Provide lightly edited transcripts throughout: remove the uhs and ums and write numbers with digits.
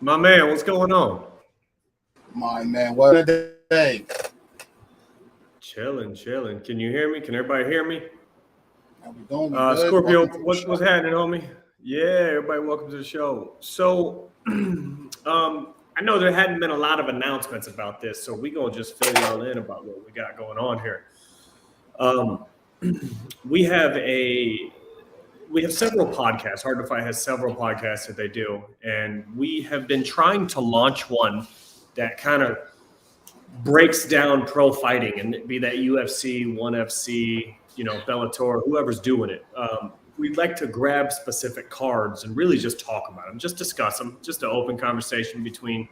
My man, what's going on? My man, what a day. Chilling. Can you hear me? Can everybody hear me? How we doing? Good? Scorpio, what's happening, homie? Yeah, everybody, welcome to the show. So, I know there hadn't been a lot of announcements about this, so we're going to just fill y'all in about what we got going on here. We have several podcasts. Hard to Fight has several podcasts that they do, and we have been trying to launch one that kind of breaks down pro fighting, and be that UFC, ONE FC, Bellator, whoever's doing it. We'd like to grab specific cards and really just talk about them, just discuss them, just an open conversation between,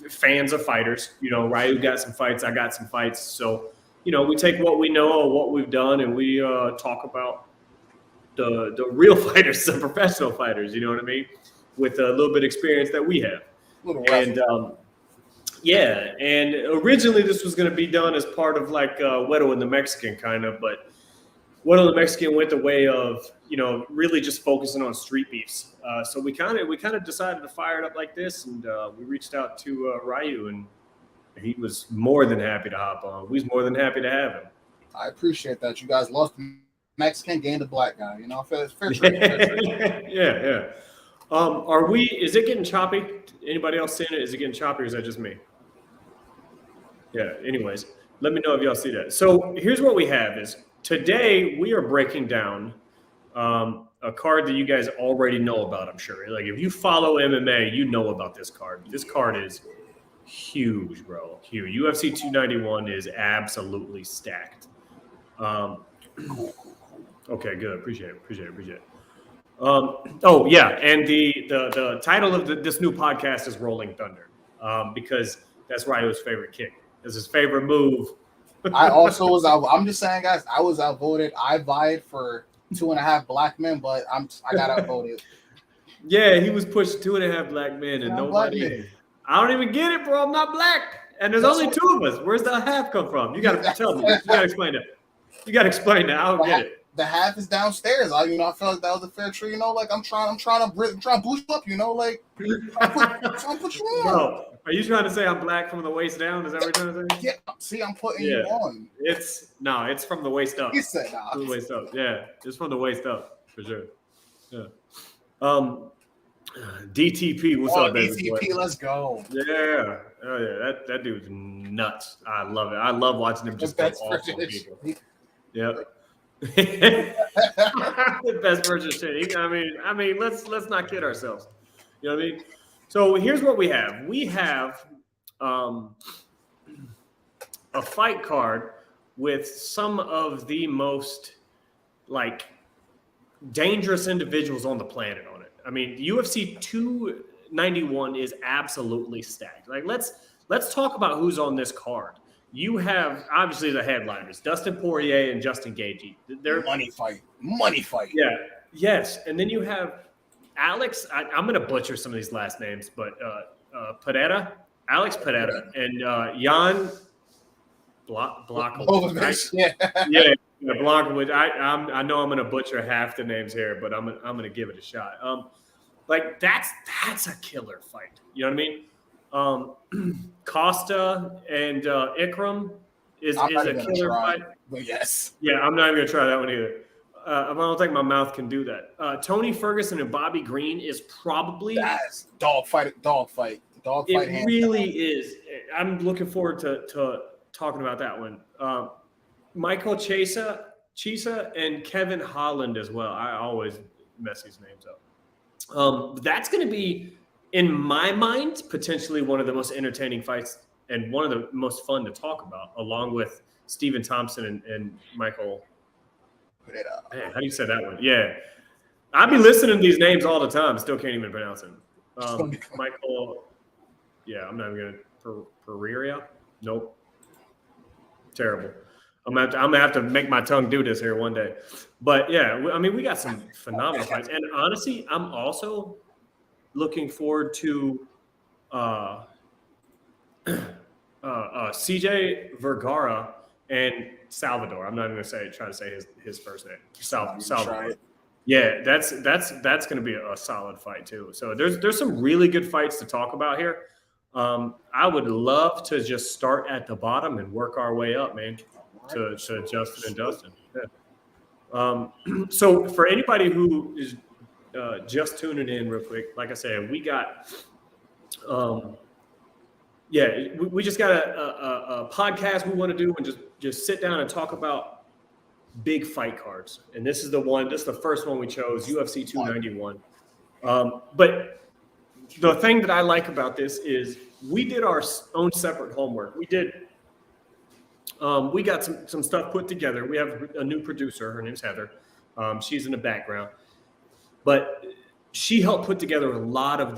fans of fighters. Ryu got some fights, I got some fights. So, we take what we know or what we've done, and we talk about the real fighters, the professional fighters, you know what I mean? With a little bit of experience that we have. And and originally this was going to be done as part of like Wero and the Mexican kind of, but Wero and the Mexican went the way of, really just focusing on street beefs. So we kind of decided to fire it up like this, and we reached out to Ryu, and he was more than happy to hop on. We was more than happy to have him. I appreciate that. You guys lost Mexican, gained a black guy. I feel it's fair trade. Yeah. Is it getting choppy? Anybody else seeing it? Is it getting choppy, or is that just me? Yeah, anyways, let me know if y'all see that. So here's what we have is today we are breaking down a card that you guys already know about, I'm sure. Like if you follow MMA, you know about this card. This card is huge, bro. Huge. UFC 291 is absolutely stacked. Okay, good. Appreciate it. Oh yeah, and the title of this new podcast is Rolling Thunder, because that's Ryu's favorite kick. It's his favorite move. I also was out. I'm just saying, guys, I was outvoted. I vied for 2.5 black men, but I got outvoted. Yeah, he was pushed 2.5 black men, and nobody. I don't even get it, bro. I'm not black, and there's only 2 of us. Where's the half come from? You got to tell me. You got to explain that. I don't get it. The half is downstairs. I feel like that was a fair trade. Like I'm trying to boost you up. Like I'm put you on. Bro, are you trying to say I'm black from the waist down? Is that what you're trying to say? Yeah. See, I'm putting you on. It's from the waist up. He said, nah. From the waist up. Yeah, it's from the waist up for sure. Yeah. DTP, what's up, baby? DTP, let's go. Yeah. Oh yeah, that dude's nuts. I love it. I love watching him just go off on people. Yep. The best version of shit. I mean, let's not kid ourselves. You know what I mean? So here's what we have. We have a fight card with some of the most dangerous individuals on the planet on it. I mean, UFC 291 is absolutely stacked. Let's talk about who's on this card. You have obviously the headliners, Dustin Poirier and Justin Gaethje. They're money fight. Yeah. Yes. And then you have Alex. I'm going to butcher some of these last names, but Pereira, Alex Pereira, and Jan Błachowicz. Yeah, Błachowicz. I know I'm going to butcher half the names here, but I'm going to give it a shot. That's a killer fight. You know what I mean? Costa and Ikram is a killer fight. But yes. Yeah, I'm not even going to try that one either. I don't think my mouth can do that. Tony Ferguson and Bobby Green is probably... That's dog fight. It really is. I'm looking forward to talking about that one. Michael Chisea and Kevin Holland as well. I always mess these names up. That's going to be, in my mind, potentially one of the most entertaining fights and one of the most fun to talk about, along with Stephen Thompson and Michael. Man, how do you say that one? Yeah. I be listening to these names all the time. Still can't even pronounce them. Michael. Yeah, I'm not even going to. Pereira? Nope. Terrible. I'm gonna have to make my tongue do this here one day. But yeah, I mean, we got some phenomenal fights. And honestly, I'm also looking forward to CJ Vergara and Salvador. I'm not even gonna try to say his first name. Salvador. Yeah, that's going to be a solid fight too. So there's some really good fights to talk about here. I would love to just start at the bottom and work our way up, man, to Justin and Dustin. Yeah. So for anybody who is just tuning in real quick, like I said, we got we just got a podcast we want to do and just sit down and talk about big fight cards. And this is the first one we chose, UFC 291. But the thing that I like about this is we did our own separate homework. We got some stuff put together. We have a new producer. Her name's Heather. She's in the background, but she helped put together a lot of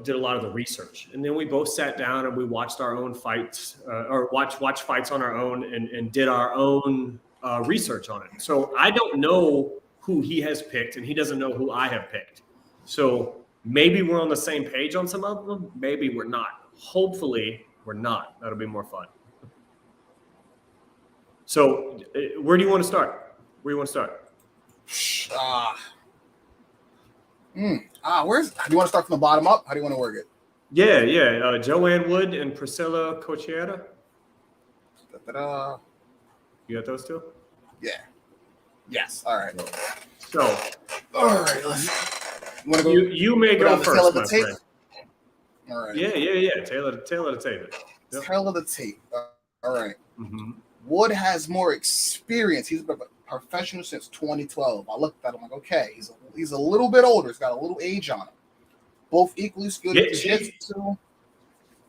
did a lot of the research. And then we both sat down and we watched our own fights or watched fights on our own and did our own research on it. So I don't know who he has picked and he doesn't know who I have picked. So maybe we're on the same page on some of them. Maybe we're not. Hopefully we're not. That'll be more fun. So where do you want to start? Do you want to start from the bottom up? How do you want to work it? Yeah. Joanne Wood and Priscilla Cachoeira. You got those two? Yeah. Yes. All right. So, all right. You may go first, my friend. All right. Yeah. Tail of the tape. Yep. Tail of the tape. All right. Mm-hmm. Wood has more experience. He's been a professional since 2012. I looked at him like, okay, he's a little bit older. He's got a little age on him. Both equally skilled at jiu-jitsu.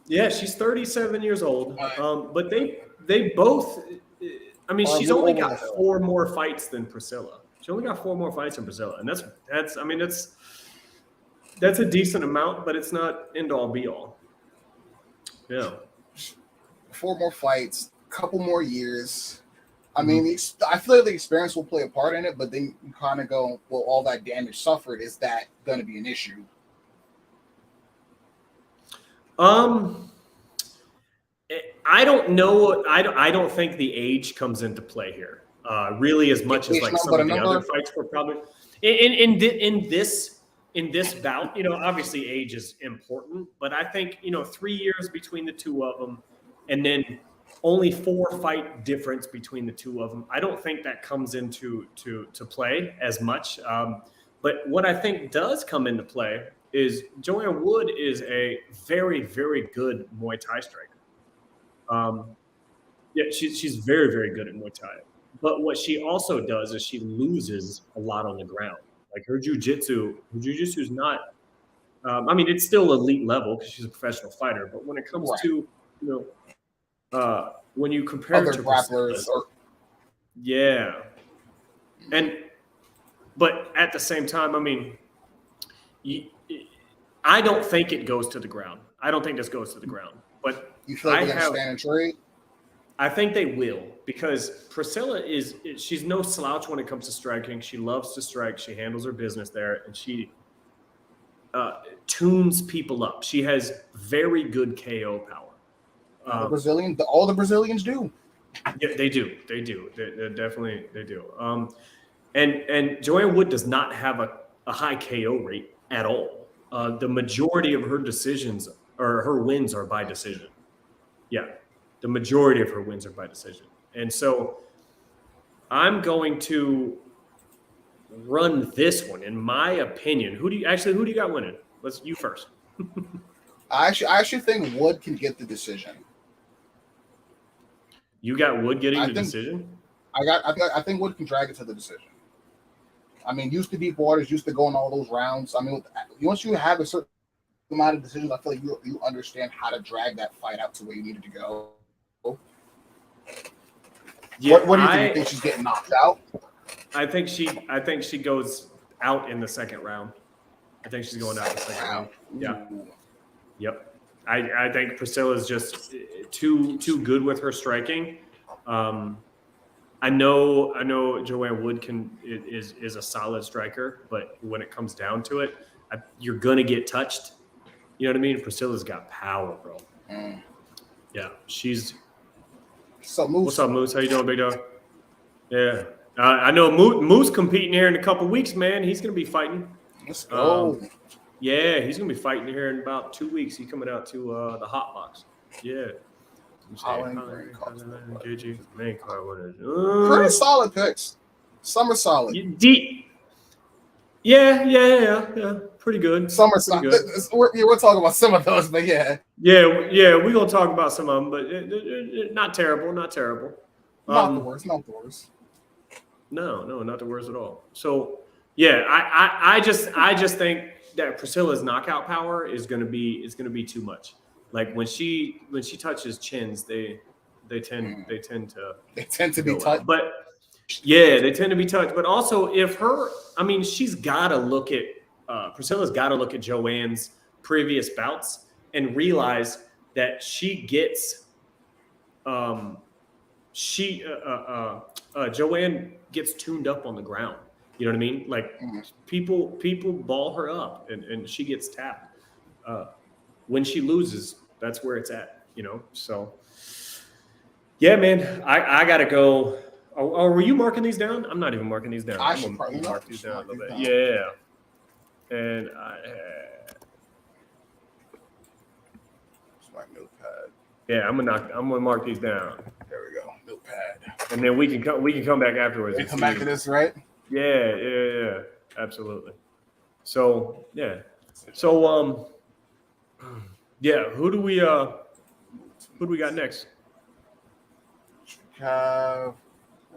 Yeah, she's 37 years old. But they both. I mean, she's only got 4 more fights than Priscilla. She only got 4 more fights than Priscilla, and that's a decent amount, but it's not end all be all. Yeah, 4 more fights, couple more years. I mean, I feel like the experience will play a part in it, but then you kind of go, well, all that damage suffered, is that going to be an issue? I don't know. I don't think the age comes into play here, really, as much as like some of the other fights were probably in this bout. Obviously age is important, but I think 3 years between the two of them, and then only 4 fight difference between the two of them. I don't think that comes into to play as much. But what I think does come into play is Joanne Wood is a very, very good Muay Thai striker. She's very, very good at Muay Thai. But what she also does is she loses a lot on the ground. Like her jiu-jitsu is not. It's still elite level because she's a professional fighter. But when it comes to when you compare other it to grapplers, but at the same time, I don't think it goes to the ground. I don't think this goes to the ground. But you feel like they're going to stand and trade? I think they will, because Priscilla she's no slouch when it comes to striking. She loves to strike. She handles her business there, and she tunes people up. She has very good KO power. All the Brazilians do. Yeah, they do. They definitely do. And Joanne Wood does not have a high KO rate at all. The majority of her decisions or her wins are by decision. Yeah, the majority of her wins are by decision. And so I'm going to run this one, in my opinion. Who do you got winning? You first. I actually think Wood can get the decision. You got Wood getting the decision? I think Wood can drag it to the decision. Used to deep waters, used to go in all those rounds. Once you have a certain amount of decisions, I feel like you understand how to drag that fight out to where you need it to go. Yeah, what do you think? You think she's getting knocked out? I think she goes out in the second round. I think she's going out in the second round. Yeah. Yep. I think Priscilla's just too good with her striking. I know Joanne Wood is a solid striker, but when it comes down to it, you're gonna get touched. You know what I mean? Priscilla's got power, bro. Yeah, she's. What's up, Moose? What's up, Moose? How you doing, big dog? Yeah. I know Moose competing here in a couple weeks, man. He's going to be fighting. Let's go. Yeah, he's going to be fighting here in about 2 weeks. He's coming out to the Hot Box. Yeah. Holland, Gaethje, main card winners. Pretty solid picks. Some are solid. Yeah. Pretty good. Some are solid. We're talking about some of those, but yeah. Yeah. We're going to talk about some of them, but not terrible. Not the worst. No, not the worst at all. So, yeah, I just think that Priscilla's knockout power is going to be too much. Like when she touches chins, they tend to be touched. But yeah, they tend to be touched. But also, she's got to look at Priscilla's got to look at Joanne's previous bouts and realize that she gets Joanne gets tuned up on the ground. You know what I mean? Like people ball her up and she gets tapped. When she loses, that's where it's at, you know? So yeah, man, I gotta go. Oh, were you marking these down? I'm not even marking these down. I should probably mark these down a little bit. Yeah. And my notepad. Yeah, I'm gonna mark these down. There we go, notepad. And then we can come back afterwards. We come back to this, right? Yeah, absolutely. So yeah, so yeah, who do we got next?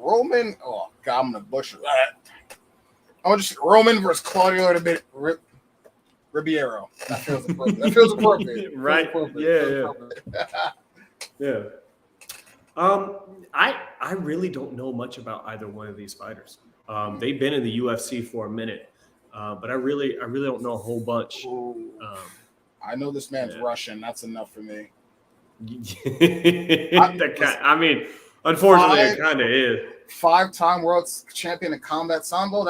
Roman. Oh God, I'm gonna butcher that. I'm just Roman versus Claudio Ribeiro. That feels appropriate. Right? Yeah. I really don't know much about either one of these fighters. They've been in the UFC for a minute, but I really don't know a whole bunch. I know this man's Russian. That's enough for me. Unfortunately, it kind of is. 5-time world champion in combat sambo.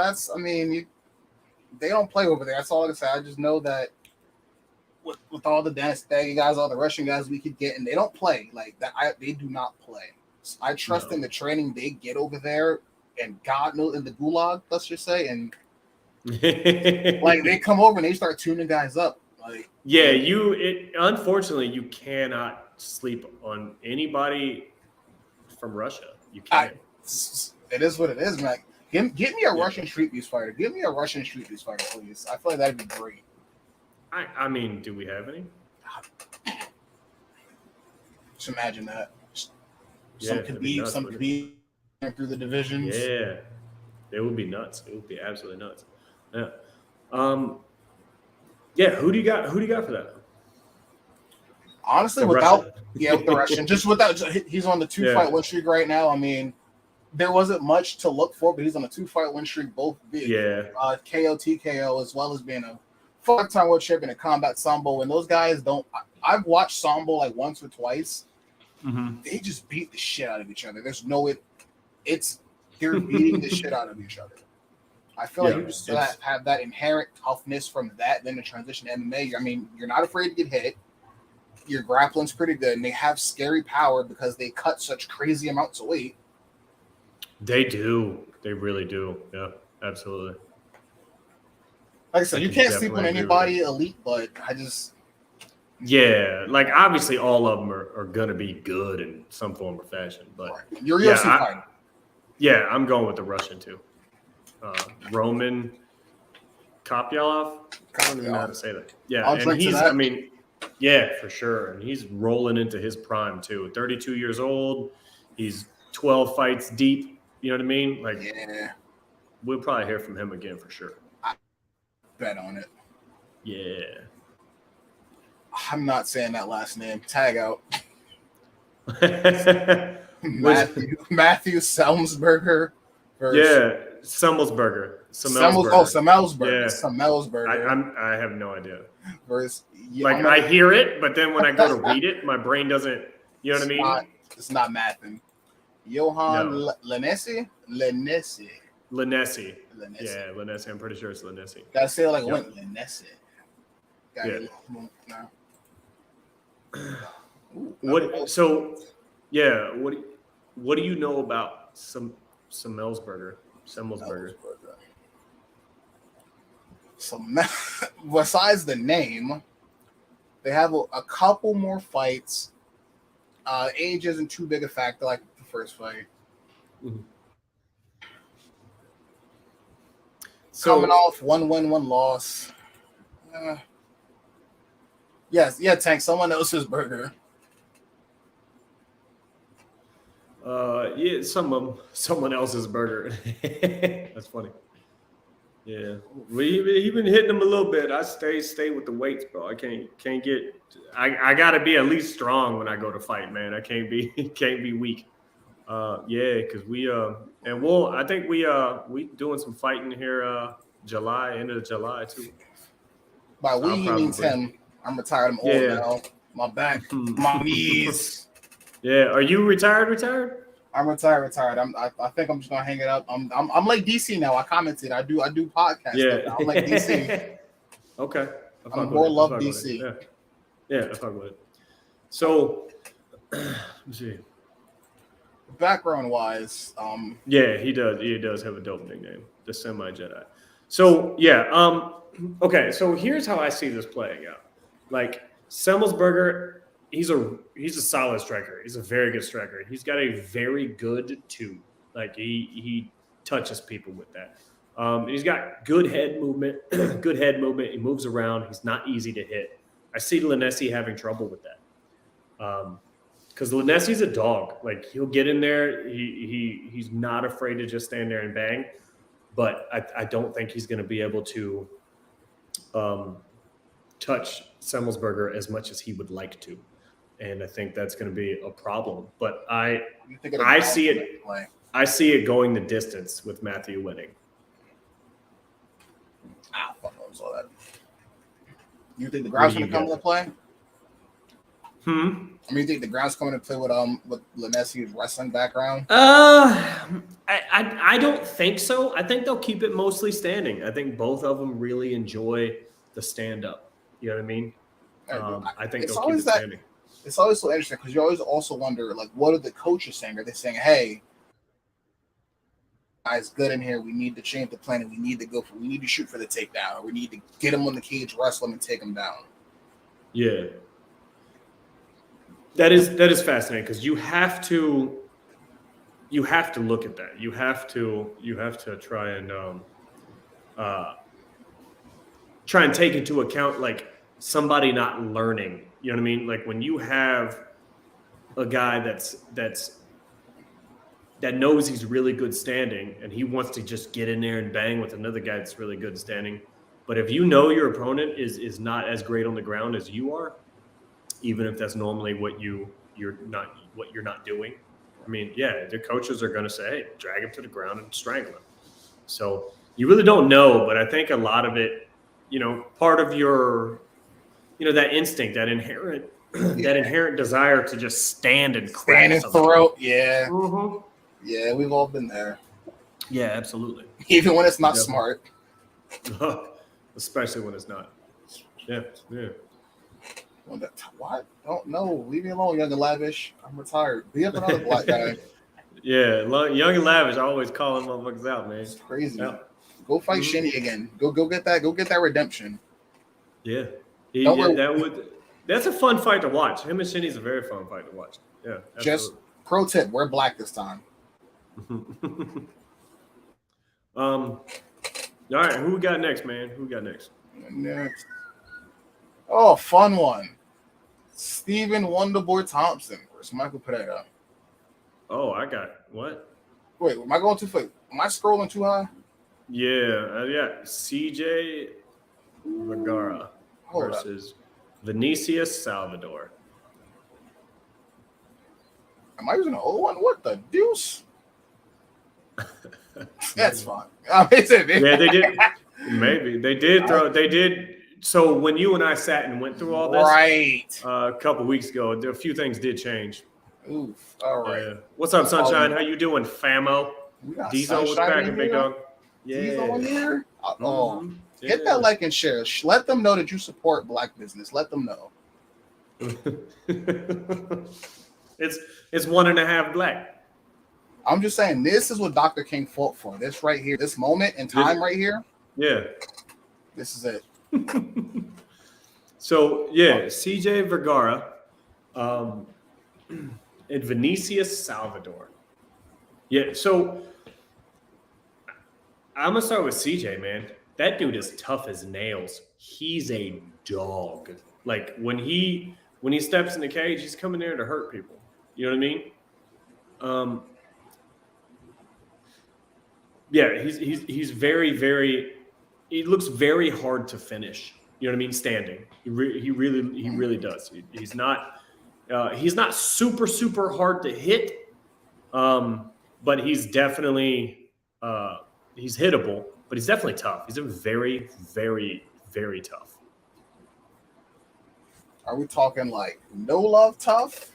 They don't play over there. That's all I can say. I just know that with all the Dennis Daggy guys, all the Russian guys we could get, and they don't play like that. They do not play. So I trust in the training they get over there, and God knows in the gulag, let's just say, and like they come over and they start tuning guys up. Like unfortunately, you cannot sleep on anybody from Russia. You can't. It is what it is, man. Give me a Russian Streetbeefs fighter. Give me a Russian Streetbeefs fighter, please. I feel like that'd be great. I mean, do we have any? Just imagine that. Some Khabib through the divisions. Yeah, it would be nuts. It would be absolutely nuts. Yeah. Yeah. Who do you got for that? Honestly, with the Russian, he's on the 2-fight win streak right now. I mean, there wasn't much to look for, but he's on a 2-fight win streak, both big. Yeah. KO, TKO, as well as being a 5-time world champion in combat sambo. And those guys I've watched sambo like once or twice. Mm-hmm. They just beat the shit out of each other. There's no they're beating the shit out of each other. I feel like you just have that inherent toughness from that, then the transition to MMA. I mean, you're not afraid to get hit. Your grappling's pretty good, and they have scary power because they cut such crazy amounts of weight. They do. They really do. Yeah, absolutely. Like I said, you can't sleep on anybody elite, but I just... Yeah, like obviously all of them are going to be good in some form or fashion. But you're UFC fighter. Yeah, I'm going with the Russian too. Roman Kopylov. I don't even know how to say that. Yeah, yeah, for sure. And he's rolling into his prime too. 32 years old. He's 12 fights deep. You know what I mean? Like, we'll probably hear from him again for sure. I bet on it. Yeah. I'm not saying that last name. Tag out. Matthew Semelsberger. Semelsberger. Semelsberger. Yeah. Semelsberger. I have no idea. I hear it, but then when I go to read it, my brain doesn't. You know what I mean? It's not mathing. Johan Lainesse. Lainesse. Yeah, Lainesse. I'm pretty sure it's Lainesse. Gotta say it like Lainesse. What do you know about Semelsberger. So besides the name, they have a couple more fights. Age isn't too big a factor like the first fight. Mm-hmm. So, coming off 1 win, 1 loss. Yes, Tank. Someone else's burger. Yeah, someone else's burger. That's funny. Yeah, he been hitting them a little bit. I stay with the weights, bro. I can't get. I gotta be at least strong when I go to fight, man. I can't be weak. Yeah, because I think we doing some fighting here. End of July too. By we he means him. I'm retired. I'm old now. My back, my knees. Yeah, are you retired? I'm retired. I think I'm just gonna hang it up. I'm like DC now. I commented. I do podcasts. Yeah, I'm like DC. Okay. I'm more love DC. Yeah, I fuck with it. So, let's see. Background wise, yeah, he does have a dope nickname, the Semi Jedi. So yeah, okay. So here's how I see this playing out. Like Semelsberger, he's a solid striker. He's a very good striker. He's got a very good two. Like he touches people with that. He's got good head movement. He moves around. He's not easy to hit. I see Lainesse having trouble with that. Because Lainesse's a dog. Like he'll get in there. He's not afraid to just stand there and bang. But I don't think he's going to be able to touch Semelsberger as much as he would like to. And I think that's going to be a problem. But I see it going the distance with Matthew winning. Ah, fuck, I saw that. You think the ground's going to come into play? I mean, you think the ground's coming to play with Lainesse's wrestling background? I don't think so. I think they'll keep it mostly standing. I think both of them really enjoy the stand up. You know what I mean? I think they'll keep it standing. It's always so interesting because you always also wonder, like, what are the coaches saying? Are they saying, "Hey, guys, good in here. We need to change the plan, and we need to shoot for the takedown, or we need to get him on the cage, wrestle him, and take him down." Yeah. That is fascinating because you have to look at that. You have to try and take into account like somebody not learning. You know what I mean? Like when you have a guy that knows he's really good standing and he wants to just get in there and bang with another guy that's really good standing. But if you know your opponent is not as great on the ground as you are, even if that's normally what you're not doing. I mean, yeah, the coaches are going to say, hey, drag him to the ground and strangle him. So you really don't know, but I think a lot of it, part of your, that instinct, that inherent desire to just stand and throat. Yeah. Mm-hmm. Yeah, we've all been there. Yeah, absolutely. Even when it's not smart. Especially when it's not. Yeah. What? Don't know. Leave me alone, Young and Lavish. I'm retired. Be up another black guy. Yeah, Young and Lavish always calling motherfuckers out, man. It's crazy. Yeah. Go fight Shinny again. Go get that. Go get that redemption. Yeah. That's a fun fight to watch. Him and Shinny's a very fun fight to watch. Yeah. Absolutely. Just pro tip: wear black this time. All right, who we got next, man? Next. Oh, fun one. Stephen Wonderboy Thompson versus Michael Pereira. Oh, I got what? Wait, am I going too far? Am I scrolling too high? Yeah. CJ Vergara versus Vinicius Salvador. Am I using an old one? What the deuce? That's fine. Yeah, they did. Maybe they did throw. They did. So when you and I sat and went through all this, right, a couple weeks ago, a few things did change. Oof. All right. What's up, Sunshine? How you doing, famo? Diesel was cracking, big dog. Yeah. Diesel in here. Hit that like and share. Let them know that you support black business. Let them know. It's 1.5 black. I'm just saying, this is what Dr. King fought for. This right here, this moment in time right here. Yeah. This is it. So, yeah, CJ Vergara and Vinicius Salvador. Yeah, so I'm going to start with CJ, man. That dude is tough as nails. He's a dog. Like, when he steps in the cage, he's coming there to hurt people. You know what I mean? Yeah, he's very, very. He looks very hard to finish. You know what I mean? Standing, he really does. He's not super hard to hit, but he's definitely he's hittable. But he's definitely tough. He's a very, very, very tough. Are we talking like no love tough?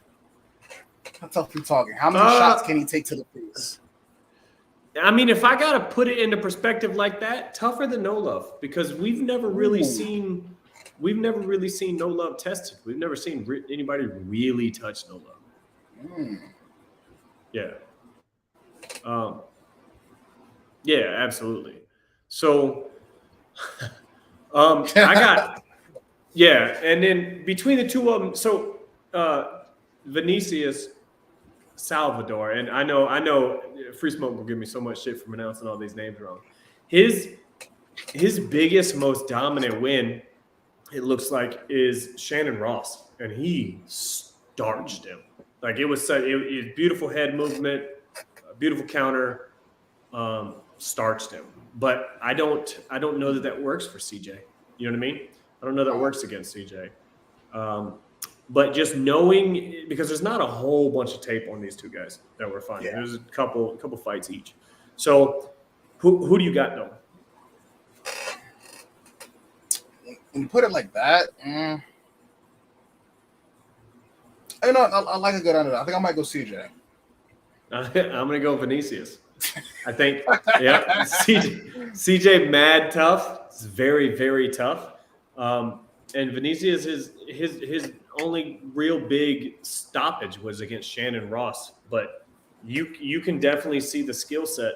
How tough are we talking? How many shots can he take to the face? I mean, if I gotta put it into perspective like that, tougher than no love, because we've never really seen no love tested. We've never seen anybody really touch no love. Yeah. Yeah, absolutely. So, I got and then between the two of them, so Vinicius Salvador, and I know Free Smoke will give me so much shit for pronouncing all these names wrong. His biggest, most dominant win, it looks like, is Shannon Ross, and he starched him. Like, it was beautiful head movement, a beautiful counter, starched him. But I don't know that works for CJ. You know what I mean? I don't know that works against CJ. But just knowing, because there's not a whole bunch of tape on these two guys that we're finding. Yeah. There's a couple fights each. So who do you got though? When you put it like that, I like a good underdog. I think I might go CJ. I'm gonna go Vinicius. I think, yeah, CJ mad tough. It's very, very tough. And Vinicius, his only real big stoppage was against Shannon Ross, but you can definitely see the skill set.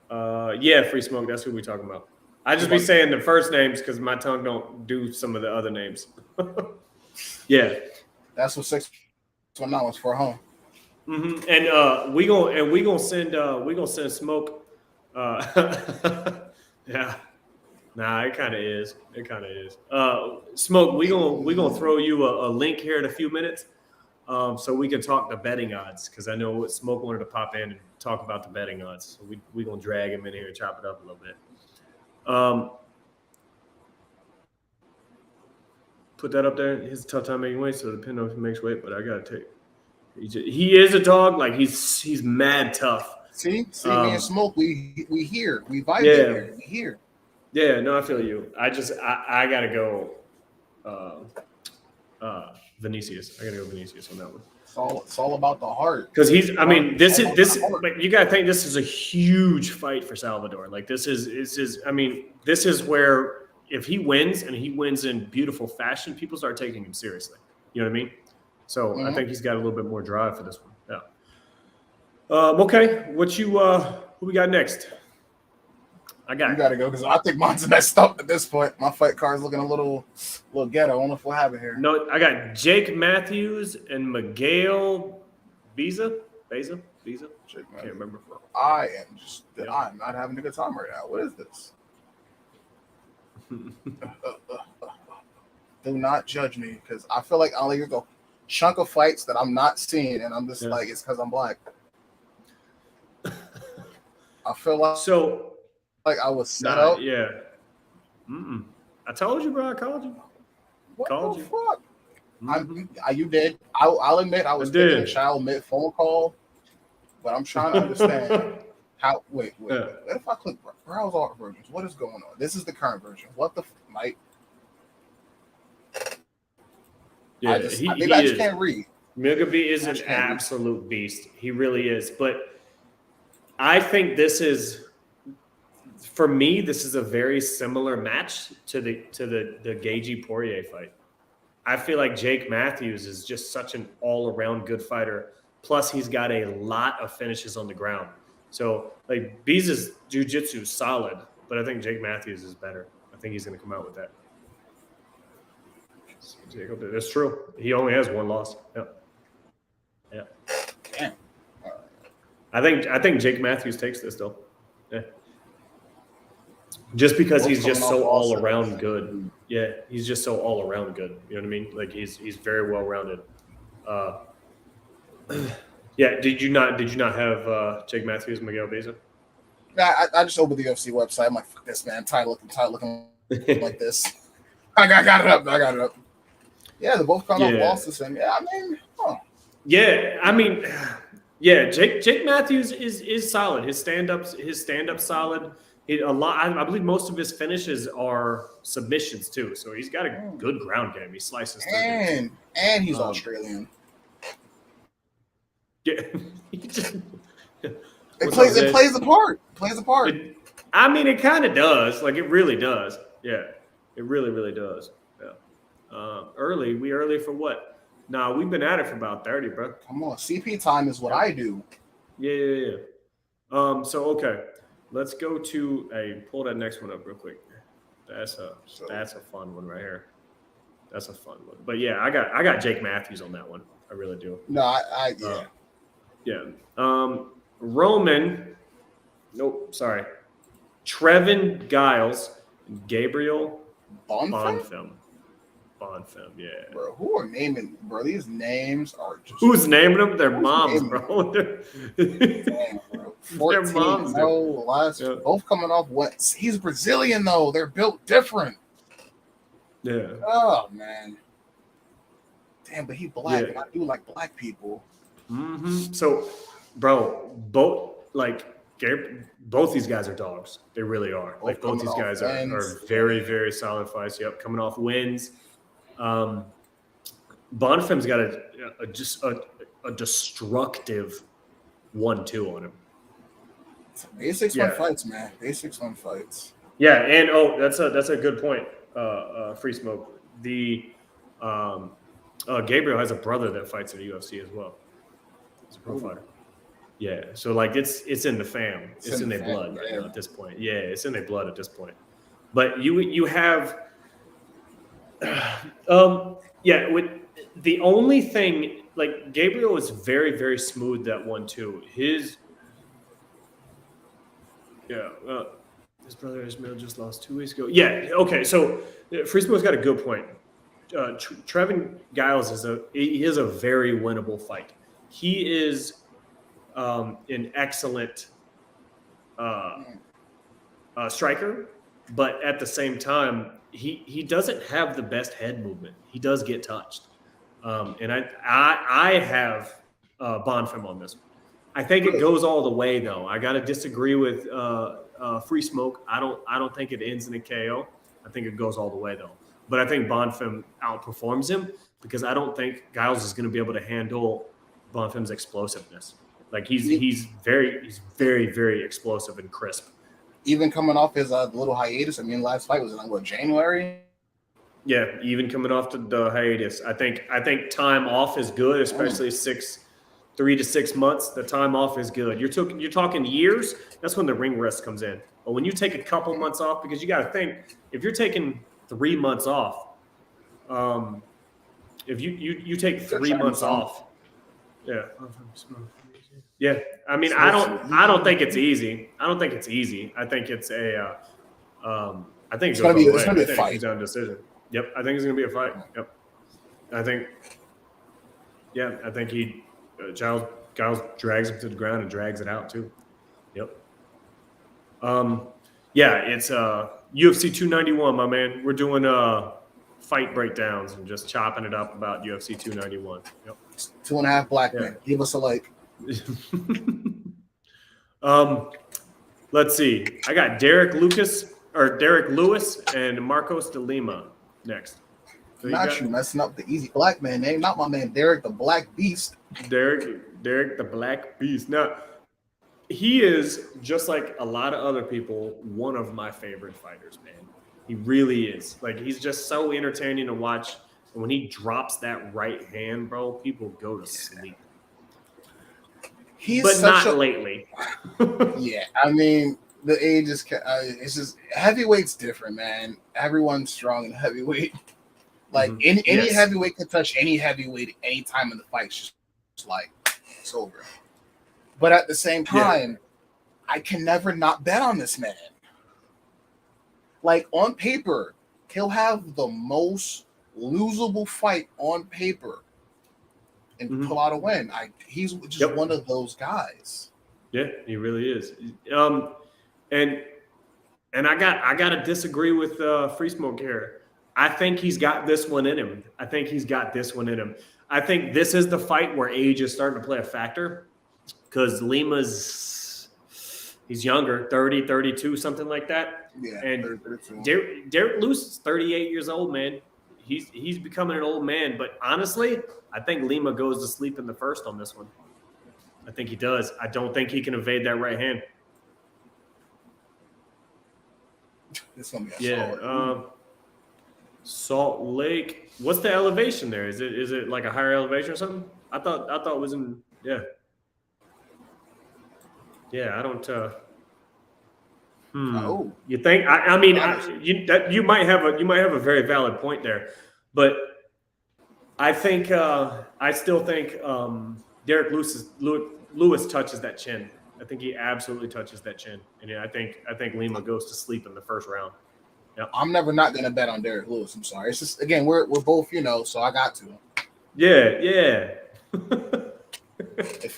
Yeah, Free Smoke, that's who we're talking about. I just be saying the first names because my tongue don't do some of the other names. Yeah, that's what 619 was for home. Mm-hmm. And we gonna send Smoke. Yeah. Nah, it kind of is. Smoke, we gonna throw you a link here in a few minutes, so we can talk the betting odds, because I know Smoke wanted to pop in and talk about the betting odds. So we gonna drag him in here and chop it up a little bit. Put that up there. He's a tough time making weight, so depending on if he makes weight, but I gotta take. He is a dog. Like, he's mad tough. See, me and Smoke, we hear, we vibe here, we hear. Yeah, no, I feel you. I gotta go Vinicius. I gotta go Vinicius on that one. It's all about the heart. Because this is like, you gotta think this is a huge fight for Salvador. Like, this is where if he wins, and he wins in beautiful fashion, people start taking him seriously. You know what I mean? So I think he's got a little bit more drive for this one. Yeah. Okay. Who we got next? You gotta go, because I think mine's messed up at this point. My fight card's looking a little ghetto. I don't know if we'll have it here. No, I got Jake Matthews and Miguel Baeza. Can't remember. I'm not having a good time right now. What is this? Do not judge me, because I feel like I'll go chunk of fights that I'm not seeing, and I'm just like, it's because I'm black. I feel like I was set up. Yeah. I told you, bro. I called you. What the fuck? You did. I'll admit I was taking a child mid phone call, but I'm trying to understand how. Wait. What if I click browse all versions? What is going on? This is the current version. What the Mike? Yeah, I just can't read. Mugabe is an absolute beast. He really is. But I think this is, for me, this is a very similar match to the Gaethje Poirier fight. I feel like Jake Matthews is just such an all-around good fighter. Plus, he's got a lot of finishes on the ground. So, like, Baeza's jiu-jitsu is solid, but I think Jake Matthews is better. I think he's going to come out with that. That's true. He only has one loss. Yeah. Damn. I think Jake Matthews takes this, though. Yeah. Just because he's just so all-around good. Yeah, he's just so all-around good. You know what I mean? Like, he's very well-rounded. Yeah, did you not have Jake Matthews, Miguel Baeza? Nah, I just opened the UFC website. I'm like, fuck this, man. Tired looking like this. I got it up. Yeah, they both come off losses, and Jake Matthews is solid. His stand-up's solid. I believe most of his finishes are submissions too. So he's got a good ground game. He slices through. And he's Australian. Yeah. It plays a part. I mean, it kind of does. Like, it really does. Yeah, it really, really does. Yeah. We early for what? Nah, we've been at it for about 30, bro. Come on, CP time is what I do. Yeah. So okay, let's go to pull that next one up real quick. That's a fun one right here. That's a fun one. But yeah, I got Jake Matthews on that one. I really do. No, yeah. Roman. Nope. Sorry. Trevin Giles, Gabriel Bonfim. Yeah. Bro, who are naming? Bro, these names are just. Who's naming them? Their moms, bro. Damn, bro. 14, their moms. Both coming off what? He's Brazilian though. They're built different. Yeah. Oh man. Damn, but he black, and I do like black people. Mm-hmm. So, bro, both these guys are dogs. They really are. Both these guys are very, very solid fights. Yep, coming off wins. Bonfim's got a destructive 1-2 on him. Basics win fights, man. Basics win fights. Yeah, and that's a good point. Free smoke. The Gabriel has a brother that fights in the UFC as well. He's a pro fighter. Yeah, so it's in the fam. It's in their blood right now at this point. Yeah, it's in their blood at this point. But you have with the only thing, like, Gabriel is very, very smooth that 1-2. His brother Ismail just lost 2 weeks ago. Yeah, okay, so Free Smoke's got a good point. Trevin Giles is a very winnable fight. He is an excellent striker, but at the same time, he doesn't have the best head movement. He does get touched, and I have Bonfim on this one. I think it goes all the way, though. I got to disagree with Free Smoke. I don't think it ends in a KO. I think it goes all the way, though. But I think Bonfim outperforms him because I don't think Giles is going to be able to handle Bonfim's explosiveness. Like, he's very, very explosive and crisp. Even coming off his little hiatus, I mean, last fight was in January? Yeah, even coming off the hiatus. I think time off is good, especially 3 to 6 months. The time off is good. You're talking years, that's when the ring rest comes in. But when you take a couple months off, because you got to think, if you're taking 3 months off, if you take 3 months off, yeah. I mean, I don't think it's easy. I think it's going to be a fight. Decision. Yep, I think it's going to be a fight. Yep, I think Giles drags him to the ground and drags it out too. Yep. It's UFC 291, my man. We're doing fight breakdowns and just chopping it up about UFC 291. Yep. 2.5 black men. Give us a like. Let's see. I got Derek Lewis and Marcos de Lima next. So you messing up the easy black man name, not my man Derek the Black Beast. Derek the Black Beast. Now, he is, just like a lot of other people, one of my favorite fighters, man. He really is. Like, he's just so entertaining to watch. And when he drops that right hand, bro, people go to sleep. but not lately. Yeah, I mean, the age is it's just heavyweight's different, man. Everyone's strong in heavyweight. Like any heavyweight can touch any heavyweight any time in the fight. It's just like it's over. But at the same time, I can never not bet on this man. Like on paper, he'll have the most losable fight on paper and pull out a win. He's just one of those guys. Yeah, he really is. And I got to disagree with Free Smoke here. I think he's got this one in him. I think this is the fight where age is starting to play a factor because he's younger, 30, 32, something like that. Yeah, and Derek Lewis is 38 years old, man. He's becoming an old man. But honestly, I think Lima goes to sleep in the first on this one. I think he does. I don't think he can evade that right hand. It's gonna be solid. Salt Lake. What's the elevation there? Is it like a higher elevation or something? I thought it was in I don't. You think? I mean, you might have a very valid point there, but I think I still think Derek Lewis touches that chin. I think he absolutely touches that chin, and I think Lima goes to sleep in the first round. Yep. I'm never not gonna bet on Derek Lewis. I'm sorry. It's just again we're both so I got to. Yeah. If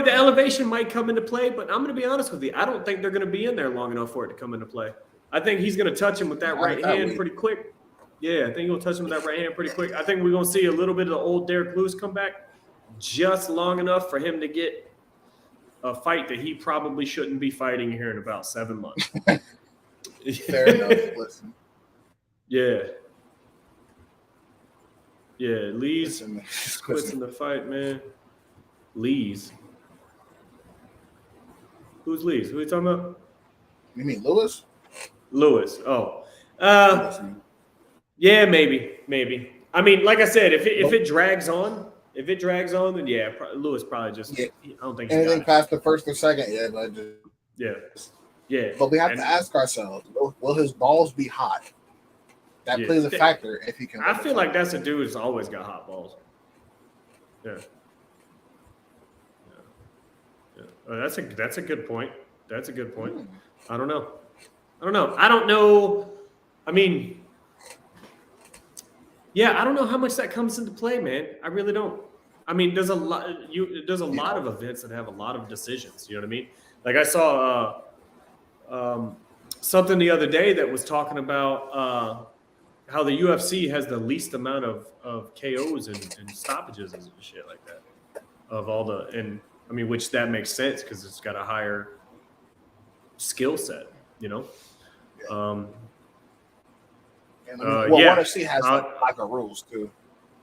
the elevation might come into play, but I'm gonna be honest with you. I don't think they're gonna be in there long enough for it to come into play. I think he's gonna touch him with that right hand pretty quick. Yeah, I think he'll touch him with that right hand pretty quick. I think we're gonna see a little bit of the old Derek Lewis come back, just long enough for him to get a fight that he probably shouldn't be fighting here in about 7 months. Fair enough. Listen. Yeah, Lee's quits in the fight, man. Lee's. Who's Lee's? Who are you talking about? You mean Lewis? Lewis. Oh. Yeah, maybe. I mean, like I said, if it drags on, then Lewis probably just. Yeah. I don't think anything past the first or second. Yeah. But we have to ask ourselves: will his balls be hot? That plays a factor if he can. I feel like that's a dude who's always got hot balls. Yeah. That's a good point. I don't know. I mean, I don't know how much that comes into play, man. I really don't. I mean, there's a lot of events that have a lot of decisions. You know what I mean? Like I saw something the other day that was talking about how the UFC has the least amount of KOs and stoppages and shit like that of all which that makes sense because it's got a higher skill set, you know. UFC has like a rules too.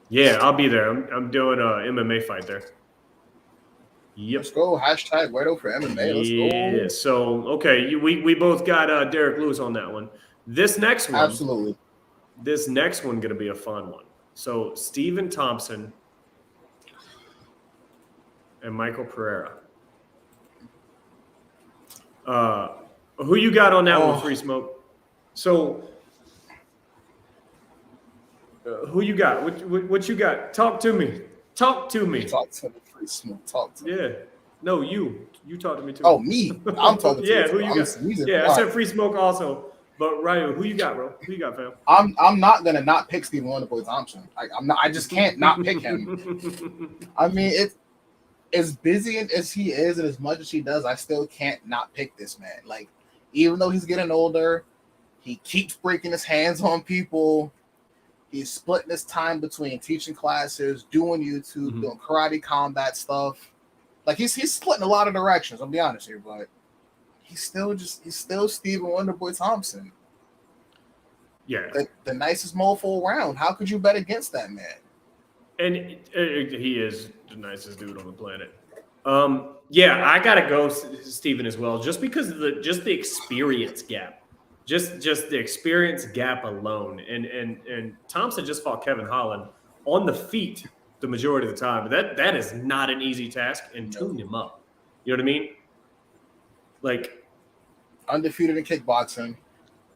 Yeah, I'll be there. I'm doing an MMA fight there. Yep. Let's go. Hashtag Wero for MMA. Let's go. Yeah. So okay, we both got Derek Lewis on that one. This next one, absolutely. This next one gonna be a fun one. So Stephen Thompson and Michael Pereira. Who you got on that one, Free Smoke? So, who you got? What you got? Talk to me. Talk to me, Free Smoke. Talk to me. Yeah. No, you talk to me too. Oh, me? I'm talking to you. Who you got? Yeah, I said Free Smoke also. But Ryu, who you got, bro? Who you got, fam? I'm not gonna not pick Stephen Wonderboy Thompson. I just can't not pick him. I mean, it's as busy as he is and as much as he does, I still can't not pick this man. Like, even though he's getting older, he keeps breaking his hands on people. He's splitting his time between teaching classes, doing YouTube, doing karate combat stuff. Like he's splitting a lot of directions. I'll be honest here, but he's still Stephen Wonderboy Thompson. Yeah, the nicest mofo around. How could you bet against that man? And he is the nicest dude on the planet. I gotta go Stephen as well, just because of the experience gap. Just the experience gap alone. And Thompson just fought Kevin Holland, on the feet the majority of the time. That is not an easy task, and tune him up. You know what I mean? Like undefeated in kickboxing.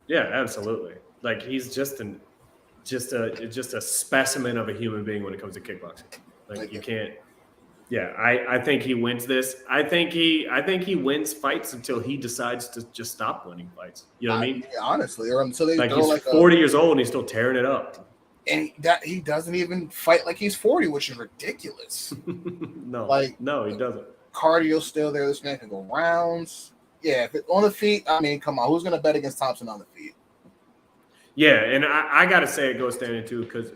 Yeah, absolutely. Like he's just a specimen of a human being when it comes to kickboxing. Like you can't. Yeah, I think he wins this. I think he wins fights until he decides to just stop winning fights. You know what I mean? Yeah, honestly, or until they he's 40 years old and he's still tearing it up. And he doesn't even fight like he's 40, which is ridiculous. No, he doesn't. Cardio's still there. This man can go rounds. Yeah, if it's on the feet, I mean, come on, who's gonna bet against Thompson on the feet? Yeah, and I gotta say it goes standing too because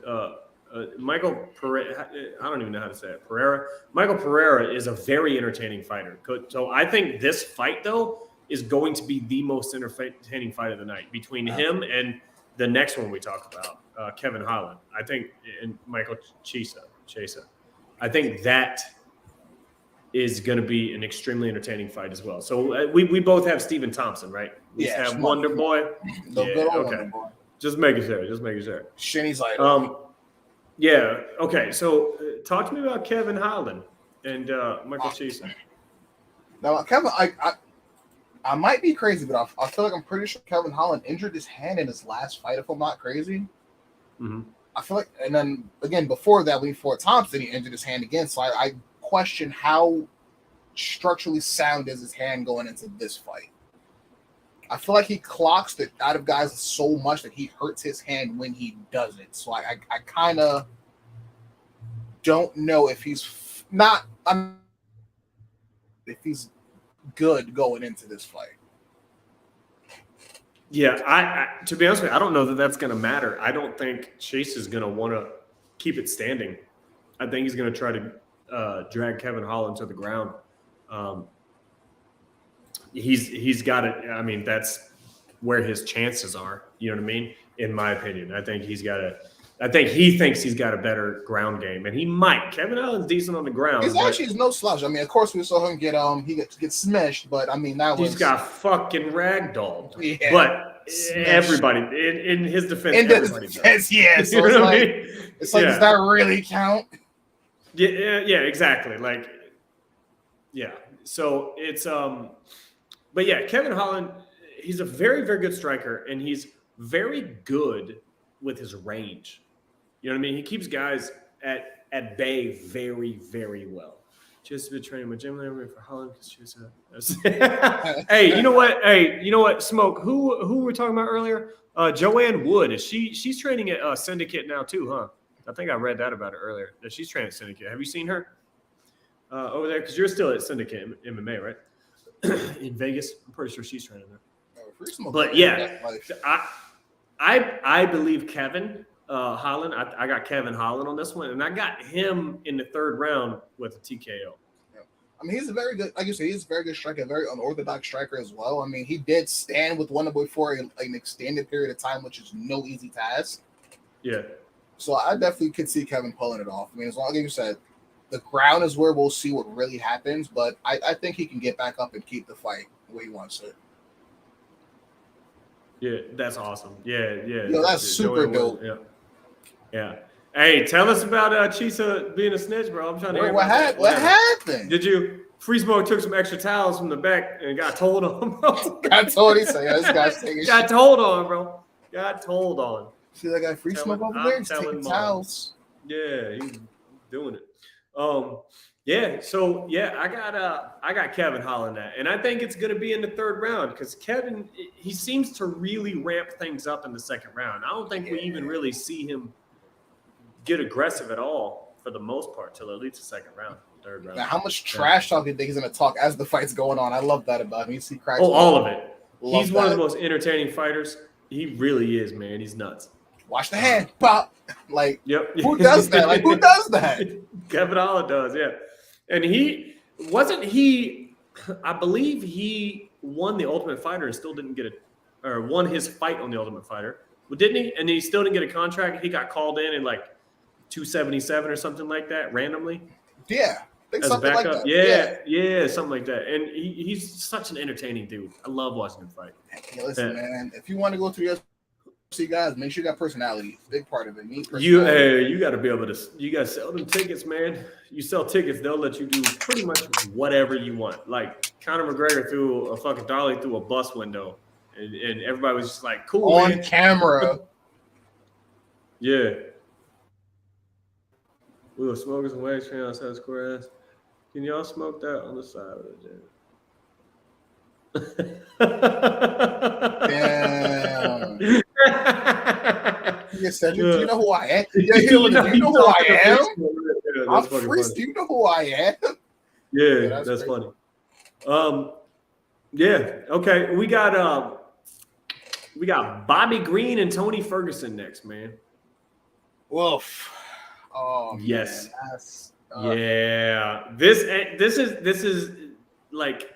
Michael Pereira, I don't even know how to say it. Pereira. Michael Pereira is a very entertaining fighter. So I think this fight though is going to be the most entertaining fight of the night between him and the next one we talk about, Kevin Holland. I think and Michael Chisea. I think that is going to be an extremely entertaining fight as well. So we both have Stephen Thompson, right? We have Wonder Boy. Okay. Wonder Boy. Just making sure. Shinny's like, yeah. Okay. So talk to me about Kevin Holland and Michael Chisea. Now, Kevin, I might be crazy, but I feel like I'm pretty sure Kevin Holland injured his hand in his last fight, if I'm not crazy. Mm-hmm. I feel like, and then again, before that, when he fought Thompson, he injured his hand again. So I question how structurally sound is his hand going into this fight. I feel like he clocks it out of guys so much that he hurts his hand when he does it. So I kind of don't know if he's not. If he's good going into this fight. Yeah, I to be honest with you, I don't know that that's going to matter. I don't think Chase is going to want to keep it standing. I think he's going to try to drag Kevin Holland to the ground. He's got it. I mean, that's where his chances are. You know what I mean? In my opinion, I think he thinks he's got a better ground game, and he might. Kevin Holland's decent on the ground. He's actually no slouch. I mean, of course we saw him get smashed, but I mean he's got fucking ragdolled. Yeah, but smashed. Everybody in his defense, everybody does. Yeah. So you know what I mean? It's like, does that really count? Yeah, exactly. Like, yeah. So it's but yeah, Kevin Holland, he's a very, very good striker, and he's very good with his range. You know what I mean? He keeps guys at bay very, very well. Just been training with gym for Holland. Hey, you know what? Smoke. Who were we talking about earlier? Joanne Wood. She's training at Syndicate now too, huh? I think I read that about her earlier. That she's training at Syndicate. Have you seen her over there? Because you're still at Syndicate MMA, right? In Vegas. I'm pretty sure she's training there. But yeah, I believe Kevin Holland. I got Kevin Holland on this one, and I got him in the third round with a TKO. Yeah. I mean, he's a very good, like you said, he's a very good striker, a very unorthodox striker as well. I mean, he did stand with Wonder Boy for an extended period of time, which is no easy task. Yeah. So I definitely could see Kevin pulling it off. I mean, as long as you said, the ground is where we'll see what really happens, but I think he can get back up and keep the fight the way he wants it. Yeah, that's awesome. Yeah. Yo, that's super dope. Yeah. Hey, tell us about Chisea being a snitch, bro. I'm trying to hear what happened? Did you Free Smoke took some extra towels from the back and got told on, bro? Got told. He said, this guy's taking got told on, bro. Got told on. See that guy Free Smoke over there? He's taking towels. Yeah, he's doing it. Yeah, so yeah, I got Kevin Holland at, and I think it's going to be in the third round because Kevin, he seems to really ramp things up in the second round. I don't think we even really see him get aggressive at all for the most part till at least the second round, third round. Now, how much trash talk do you think he's going to talk as the fight's going on? I love that about him. You see cracks. Oh, all of it. He's one of the most entertaining fighters. He really is, man. He's nuts. Watch the hand pop. Like, yep. Who does that? Like, who does that? Kevin Holland does, yeah. And I believe he won the Ultimate Fighter and still didn't get won his fight on the Ultimate Fighter. Well, didn't he? And he still didn't get a contract. He got called in like 277 or something like that randomly. Yeah. As a backup. Like that. Yeah, something like that. And he's such an entertaining dude. I love watching him fight. Hey, listen, man, if you want to go through your UFC guys, make sure you got personality. Big part of it. You got to be able to. You got to sell them tickets, man. You sell tickets, they'll let you do pretty much whatever you want. Like Conor McGregor threw a fucking dolly through a bus window, and everybody was just like, "Cool, on man." camera. Yeah. We were smoking some wax train outside the square ass. Can y'all smoke that on the side of the gym? Damn. Yes, do you know who I am? Do you know who I am? I'm Freeze. Do you know who I am? Yeah, that's funny. Yeah. Okay. We got Bobby Green and Tony Ferguson next, man. Woof. Oh yes. Man, yeah. This is like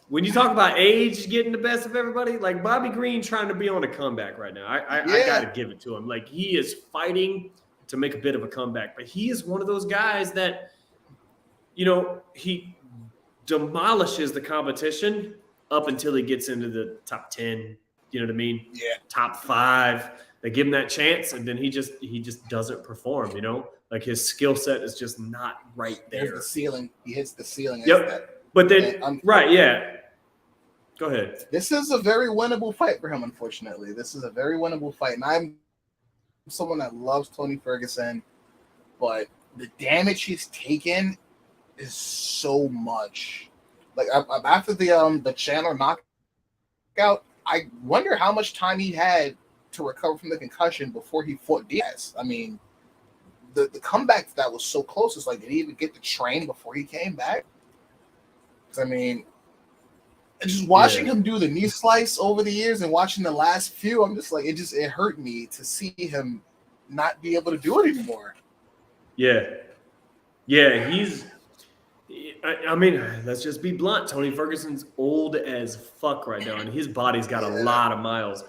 when you talk about age getting the best of everybody, like Bobby Green trying to be on a comeback right now. I got to give it to him. Like he is fighting to make a bit of a comeback, but he is one of those guys that, you know, he demolishes the competition up until he gets into the top 10. You know what I mean? Yeah. Top 5. They give him that chance, and then he just doesn't perform. You know, like his skill set is just not right there. There's the ceiling. He hits the ceiling. Yep. But then, right? Yeah. Go ahead. This is a very winnable fight for him. Unfortunately, this is a very winnable fight, and I'm someone that loves Tony Ferguson, but the damage he's taken is so much. Like after the Chandler knockout, I wonder how much time he had to recover from the concussion before he fought Diaz. I mean, the comeback that was so close. It's like, did he even get to train before he came back? I mean, just watching him do the knee slice over the years and watching the last few, I'm just like, it hurt me to see him not be able to do it anymore. Yeah. I mean, let's just be blunt. Tony Ferguson's old as fuck right now, and his body's got a lot of miles.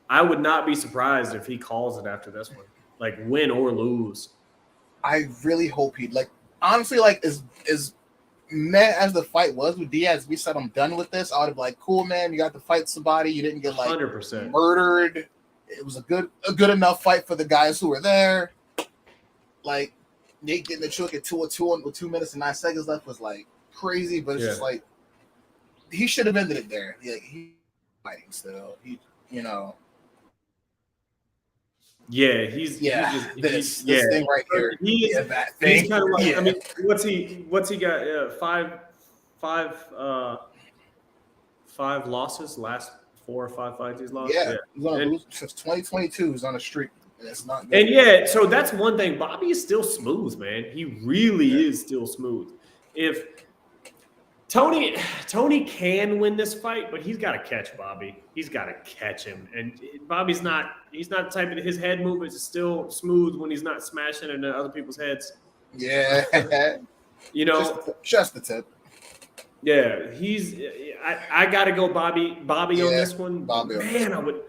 I would not be surprised if he calls it after this one, like win or lose. I really hope he'd honestly, as mad as the fight was with Diaz, we said I'm done with this. I would have been like, cool, man, you got to fight somebody. You didn't get 100% murdered. It was a good enough fight for the guys who were there. Like Nate getting the choke at 2-2 with 2 minutes and 9 seconds left was like crazy, but it's just like he should have ended it there. He's fighting still. He's this thing right here. That thing. He's kind of like, I mean, what's he got? Five losses, last 4 or 5 fights he's lost. Yeah. He's on lose since 2022. He's on a streak. And it's not good. And so that's one thing. Bobby is still smooth, man. He really is still smooth. If Tony can win this fight, but he's got to catch Bobby. He's got to catch him. And Bobby's not – he's not the type of – his head movements is still smooth when he's not smashing into other people's heads. Yeah. Just the tip. Yeah. I got to go Bobby on this one. Bobby. Man, I would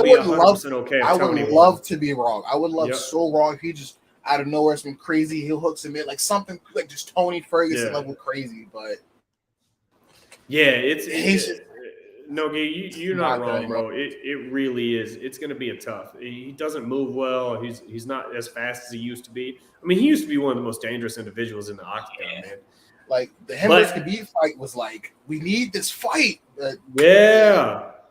be 100% okay if Tony would love to be wrong. I would love so wrong if he just out of nowhere some crazy heel hooks him in, like something like just Tony Ferguson level crazy, but – yeah, you're not wrong, bro. It really is. It's going to be a tough. He doesn't move well. He's not as fast as he used to be. I mean, he used to be one of the most dangerous individuals in the octagon, man. Like the him versus Khabib fight was like, we need this fight. Yep.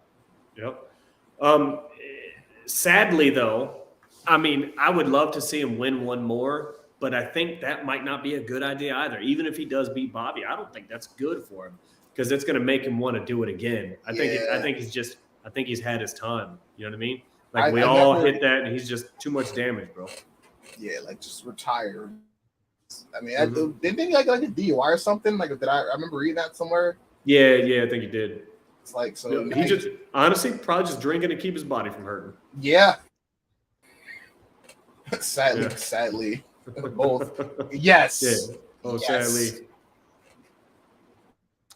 Sadly, though, I mean, I would love to see him win one more, but I think that might not be a good idea either. Even if he does beat Bobby, I don't think that's good for him. Because it's going to make him want to do it again. I think he's had his time. You know what I mean? Like we all hit that, and he's just too much damage, bro. Yeah, like just retire. I mean, didn't he like a DUI or something? Like, I remember reading that somewhere? Yeah, I think he did. It's like so. He just honestly probably just drinking to keep his body from hurting. Yeah. Sadly, both. Yes. Yeah. Oh, yes. Sadly.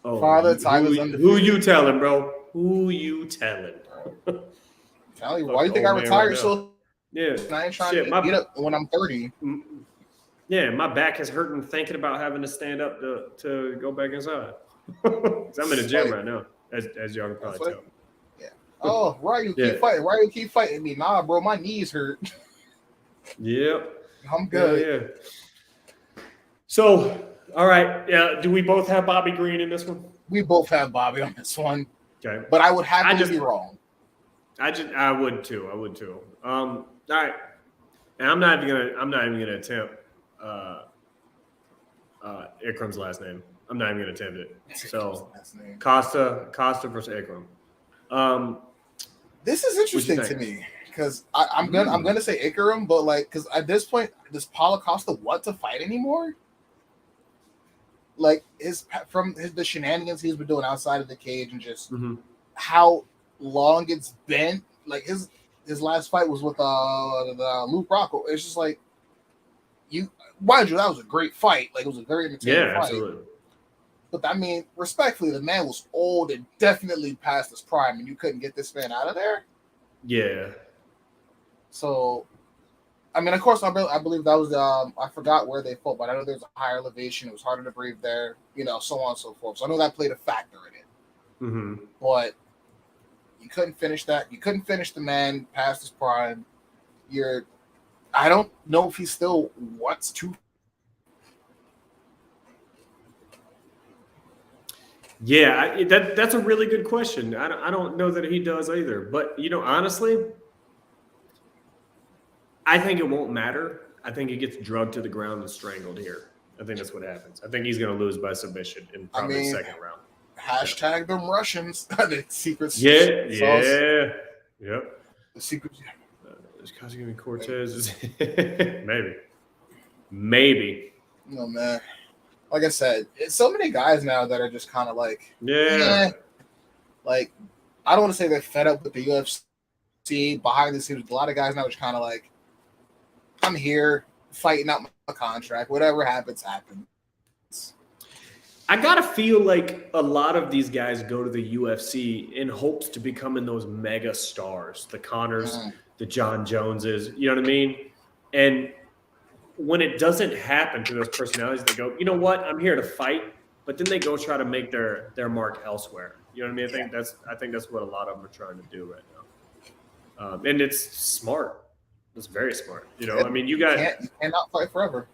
Oh, Father, who you telling, bro? Who you telling? Tell you, why do you think I retired so? Yeah, I ain't trying to get up when I'm 30. Yeah, my back is hurting thinking about having to stand up to go back inside. I'm in the gym right now, as y'all can probably tell. Yeah, Oh, Ryu, keep fighting. Ryu, keep fighting me. Nah, bro, my knees hurt. Yep. I'm good. Yeah. So, all right. Yeah. Do we both have Bobby Green in this one? We both have Bobby on this one. Okay. But I would have to be wrong. I would too. All right. And I'm not even gonna attempt Ikram's last name. I'm not even gonna attempt it. So Costa versus Ikram. This is interesting to me because I'm gonna say Ikram, but like because at this point, does Paulo Costa want to fight anymore? Like the shenanigans he's been doing outside of the cage and just how long it's been. Like his last fight was with the Luke Rocco. It's just like mind you, that was a great fight. Like it was a very entertaining fight. Absolutely. But I mean, respectfully, the man was old and definitely past his prime, and you couldn't get this man out of there. Yeah. So, I mean, of course, I believe that was I forgot where they fought, but I know there's a higher elevation. It was harder to breathe there, so on and so forth. So I know that played a factor in it. But you couldn't finish that. You couldn't finish the man past his prime. I don't know if he still wants to. Yeah, that's a really good question. I don't know that he does either. But, honestly, I think it won't matter. I think he gets drugged to the ground and strangled here. I think that's what happens. I think he's going to lose by submission in probably the second round. Hashtag them Russians. The secrets. Yeah. Yep. The secrets. Is Cosme Cortez? Maybe. No, man. Like I said, it's so many guys now that are just kind of like, like, I don't want to say they're fed up with the UFC. Behind the scenes, a lot of guys now are just kind of like, I'm here fighting out my contract. Whatever happens, happens. I gotta feel like a lot of these guys go to the UFC in hopes to becoming those mega stars, the Connors, the John Joneses. You know what I mean? And when it doesn't happen to those personalities, they go, you know what? I'm here to fight, but then they go try to make their mark elsewhere. You know what I mean? I think that's what a lot of them are trying to do right now. And it's smart. It's very smart. I mean, you cannot fight forever.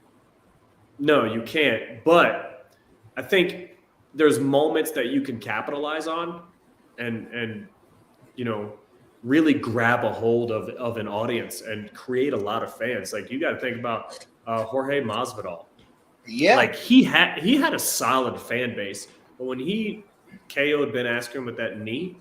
No, you can't. But I think there's moments that you can capitalize on and really grab a hold of an audience and create a lot of fans. Like you got to think about Jorge Masvidal. Yeah, like he had a solid fan base, but when he KO'd Ben Askren with that knee,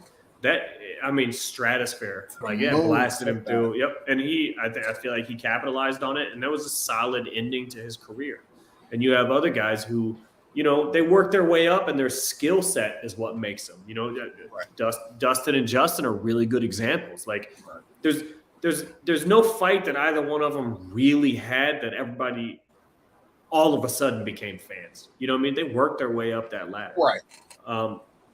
stratosphere. Like blasted him through. Yep, and I feel like he capitalized on it, and that was a solid ending to his career. And you have other guys who, they work their way up, and their skill set is what makes them. Dustin and Justin are really good examples. Like there's no fight that either one of them really had that everybody all of a sudden became fans. You know what I mean? They worked their way up that ladder. Right.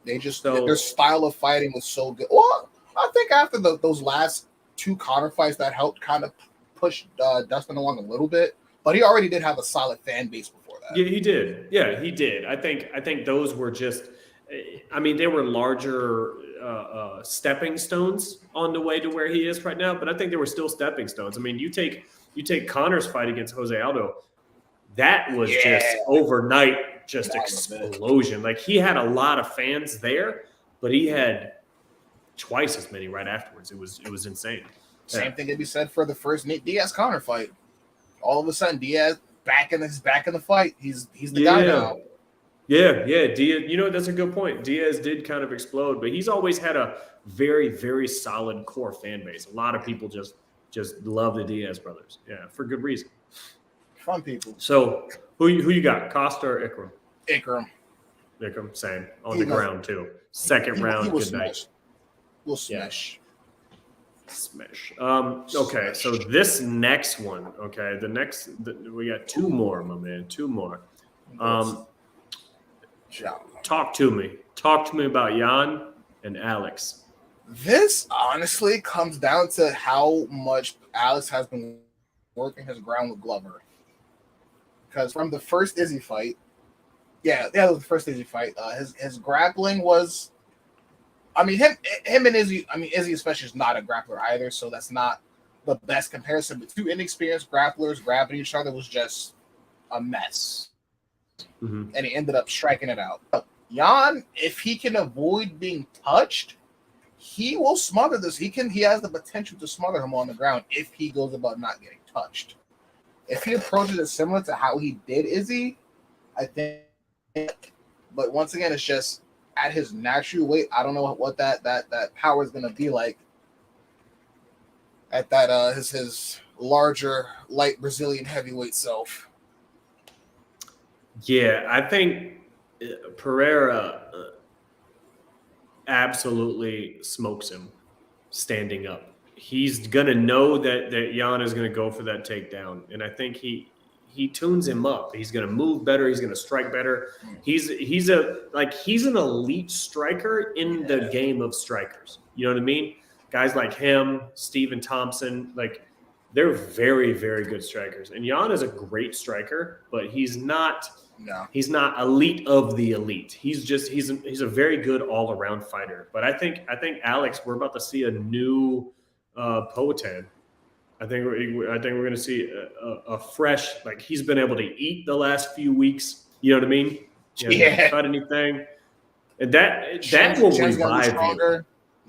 Their style of fighting was so good. Well, I think after those last two Conor fights, that helped kind of push Dustin along a little bit. But he already did have a solid fan base before that. Yeah, he did. Yeah, he did. I think those were just. They were larger stepping stones on the way to where he is right now. But I think they were still stepping stones. I mean, you take Conor's fight against Jose Aldo. That was just overnight, just explosion. Like he had a lot of fans there, but he had twice as many right afterwards. It was insane. Same thing can be said for the first Nate Diaz-Conor fight. All of a sudden, Diaz back in the fight. He's the guy now. Yeah. Diaz. That's a good point. Diaz did kind of explode, but he's always had a very, very solid core fan base. A lot of people just love the Diaz brothers. Yeah, for good reason. Fun people. So who you got? Costa or Ikram? Ikram, same on the ground too. Second round, good night. We'll smash. Smash. Okay, so this next one. Okay, we got two more, my man. Two more. Talk to me about Jan and Alex. This honestly comes down to how much Alex has been working his ground with Glover. Because from the first Izzy fight, it was the first Izzy fight. His grappling was I mean, him and Izzy. I mean, Izzy especially is not a grappler either, so that's not the best comparison. But two inexperienced grapplers grabbing each other was just a mess, and he ended up striking it out. Jan, if he can avoid being touched, he will smother this. He has the potential to smother him on the ground if he goes about not getting touched. If he approaches it similar to how he did Izzy, I think. But once again, it's just at his natural weight. I don't know what that power is going to be like at that his larger light Brazilian heavyweight self. Yeah, I think Pereira absolutely smokes him standing up. He's gonna know that Jan is gonna go for that takedown, and I think he tunes him up. He's gonna move better. He's gonna strike better. He's an elite striker in the game of strikers. You know what I mean? Guys like him, Stephen Thompson, like they're very, very good strikers. And Jan is a great striker, but he's not elite of the elite. He's a very good all around fighter. But I think Alex, we're about to see a new Poatan. I think we're going to see a fresh, like he's been able to eat the last few weeks. You know what I mean? Yeah. Cut anything, and that will revive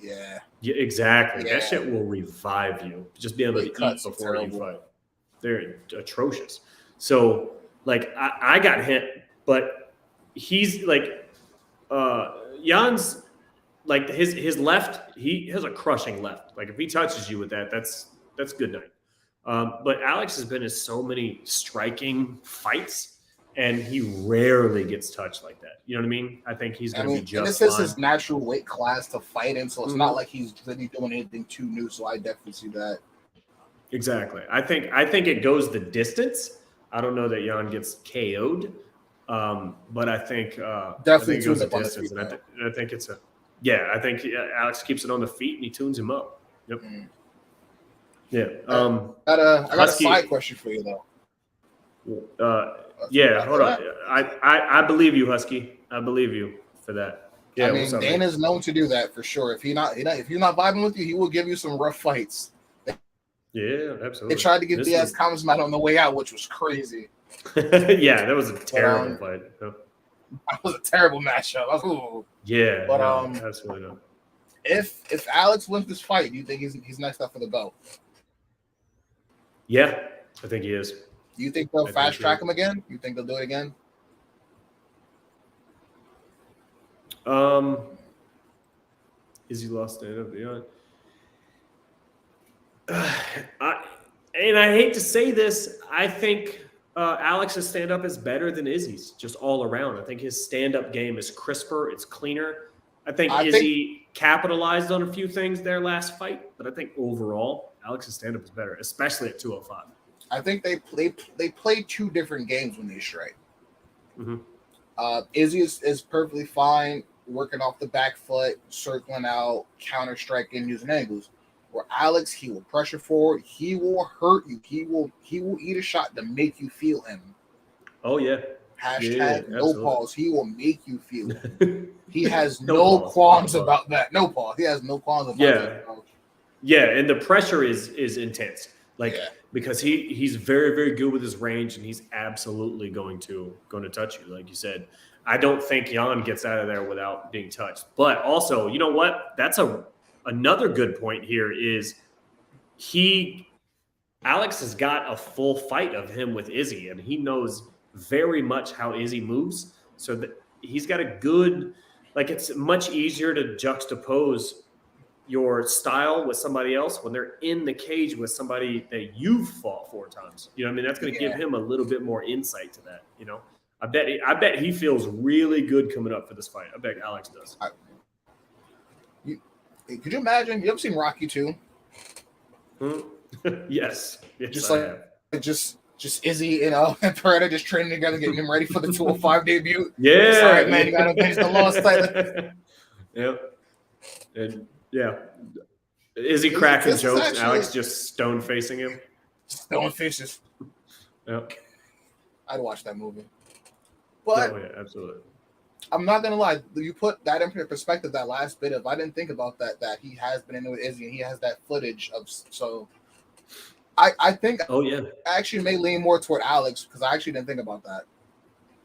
you. Yeah, exactly. Yeah. That shit will revive you. Just being able to eat before you fight. They're atrocious. So, like, I got hit, but he's like, Jan's like his left. He has a crushing left. Like if he touches you with that, that's good night. But Alex has been in so many striking fights, and he rarely gets touched like that. You know what I mean? I think he's going to be just this is his natural weight class to fight in, so it's not like he's really doing anything too new. So I definitely see that. Exactly. I think it goes the distance. I don't know that Jan gets KO'd, but I think definitely it goes the distance, and I think it's I think Alex keeps it on the feet and he tunes him up. Yep. Yeah. I got a side question for you though. Hold on. I believe you, Husky. I believe you for that. Yeah, I mean, Dana's known to do that for sure. If you're not vibing with you, he will give you some rough fights. Yeah, absolutely. They tried to give Diaz comments on the way out, which was crazy. Yeah, that was a terrible fight. That was a terrible matchup. Yeah, but absolutely not. If Alex wins this fight, do you think he's next up for the belt? Yeah, I think he is. Do you think they'll fast track him again? You think they'll do it again? Is he lost stand-up beyond? And I hate to say this, I think Alex's stand-up is better than Izzy's, just all around. I think his stand-up game is crisper, it's cleaner. I think Izzy capitalized on a few things there last fight, but I think overall, Alex's stand-up is better, especially at 205. I think they play two different games when they strike. Izzy is perfectly fine working off the back foot, circling out, counter striking, using angles. Where Alex, he will pressure forward, he will hurt you, he will eat a shot to make you feel him. Oh yeah. Hashtag no pause. He will make you feel it. He has no qualms about that. No pause. He has no qualms about that. Yeah, and the pressure is intense. Because he's very, very good with his range, and he's absolutely going to touch you, like you said. I don't think Jan gets out of there without being touched. But also, you know what? That's another good point here is Alex has got a full fight of him with Izzy, and he knows very much how Izzy moves. So that he's got a good, it's much easier to juxtapose your style with somebody else when they're in the cage with somebody that you've fought 4 times. You know what I mean? That's going to give him a little bit more insight to that, you know? I bet he feels really good coming up for this fight. I bet Alex does. Could you imagine? You ever seen Rocky 2? Yes. Just Izzy, and Pereira just training together, getting him ready for the 205 debut. Yeah. Sorry, man, you got to finish the lost title. Yep. And Izzy cracking jokes, actually, Alex just stone facing him. Stone faces. Yep. I'd watch that movie. But yeah, absolutely. I'm not gonna lie. You put that in perspective. That last bit of I didn't think about that he has been in with Izzy and he has that footage of. So I think I actually may lean more toward Alex because I actually didn't think about that.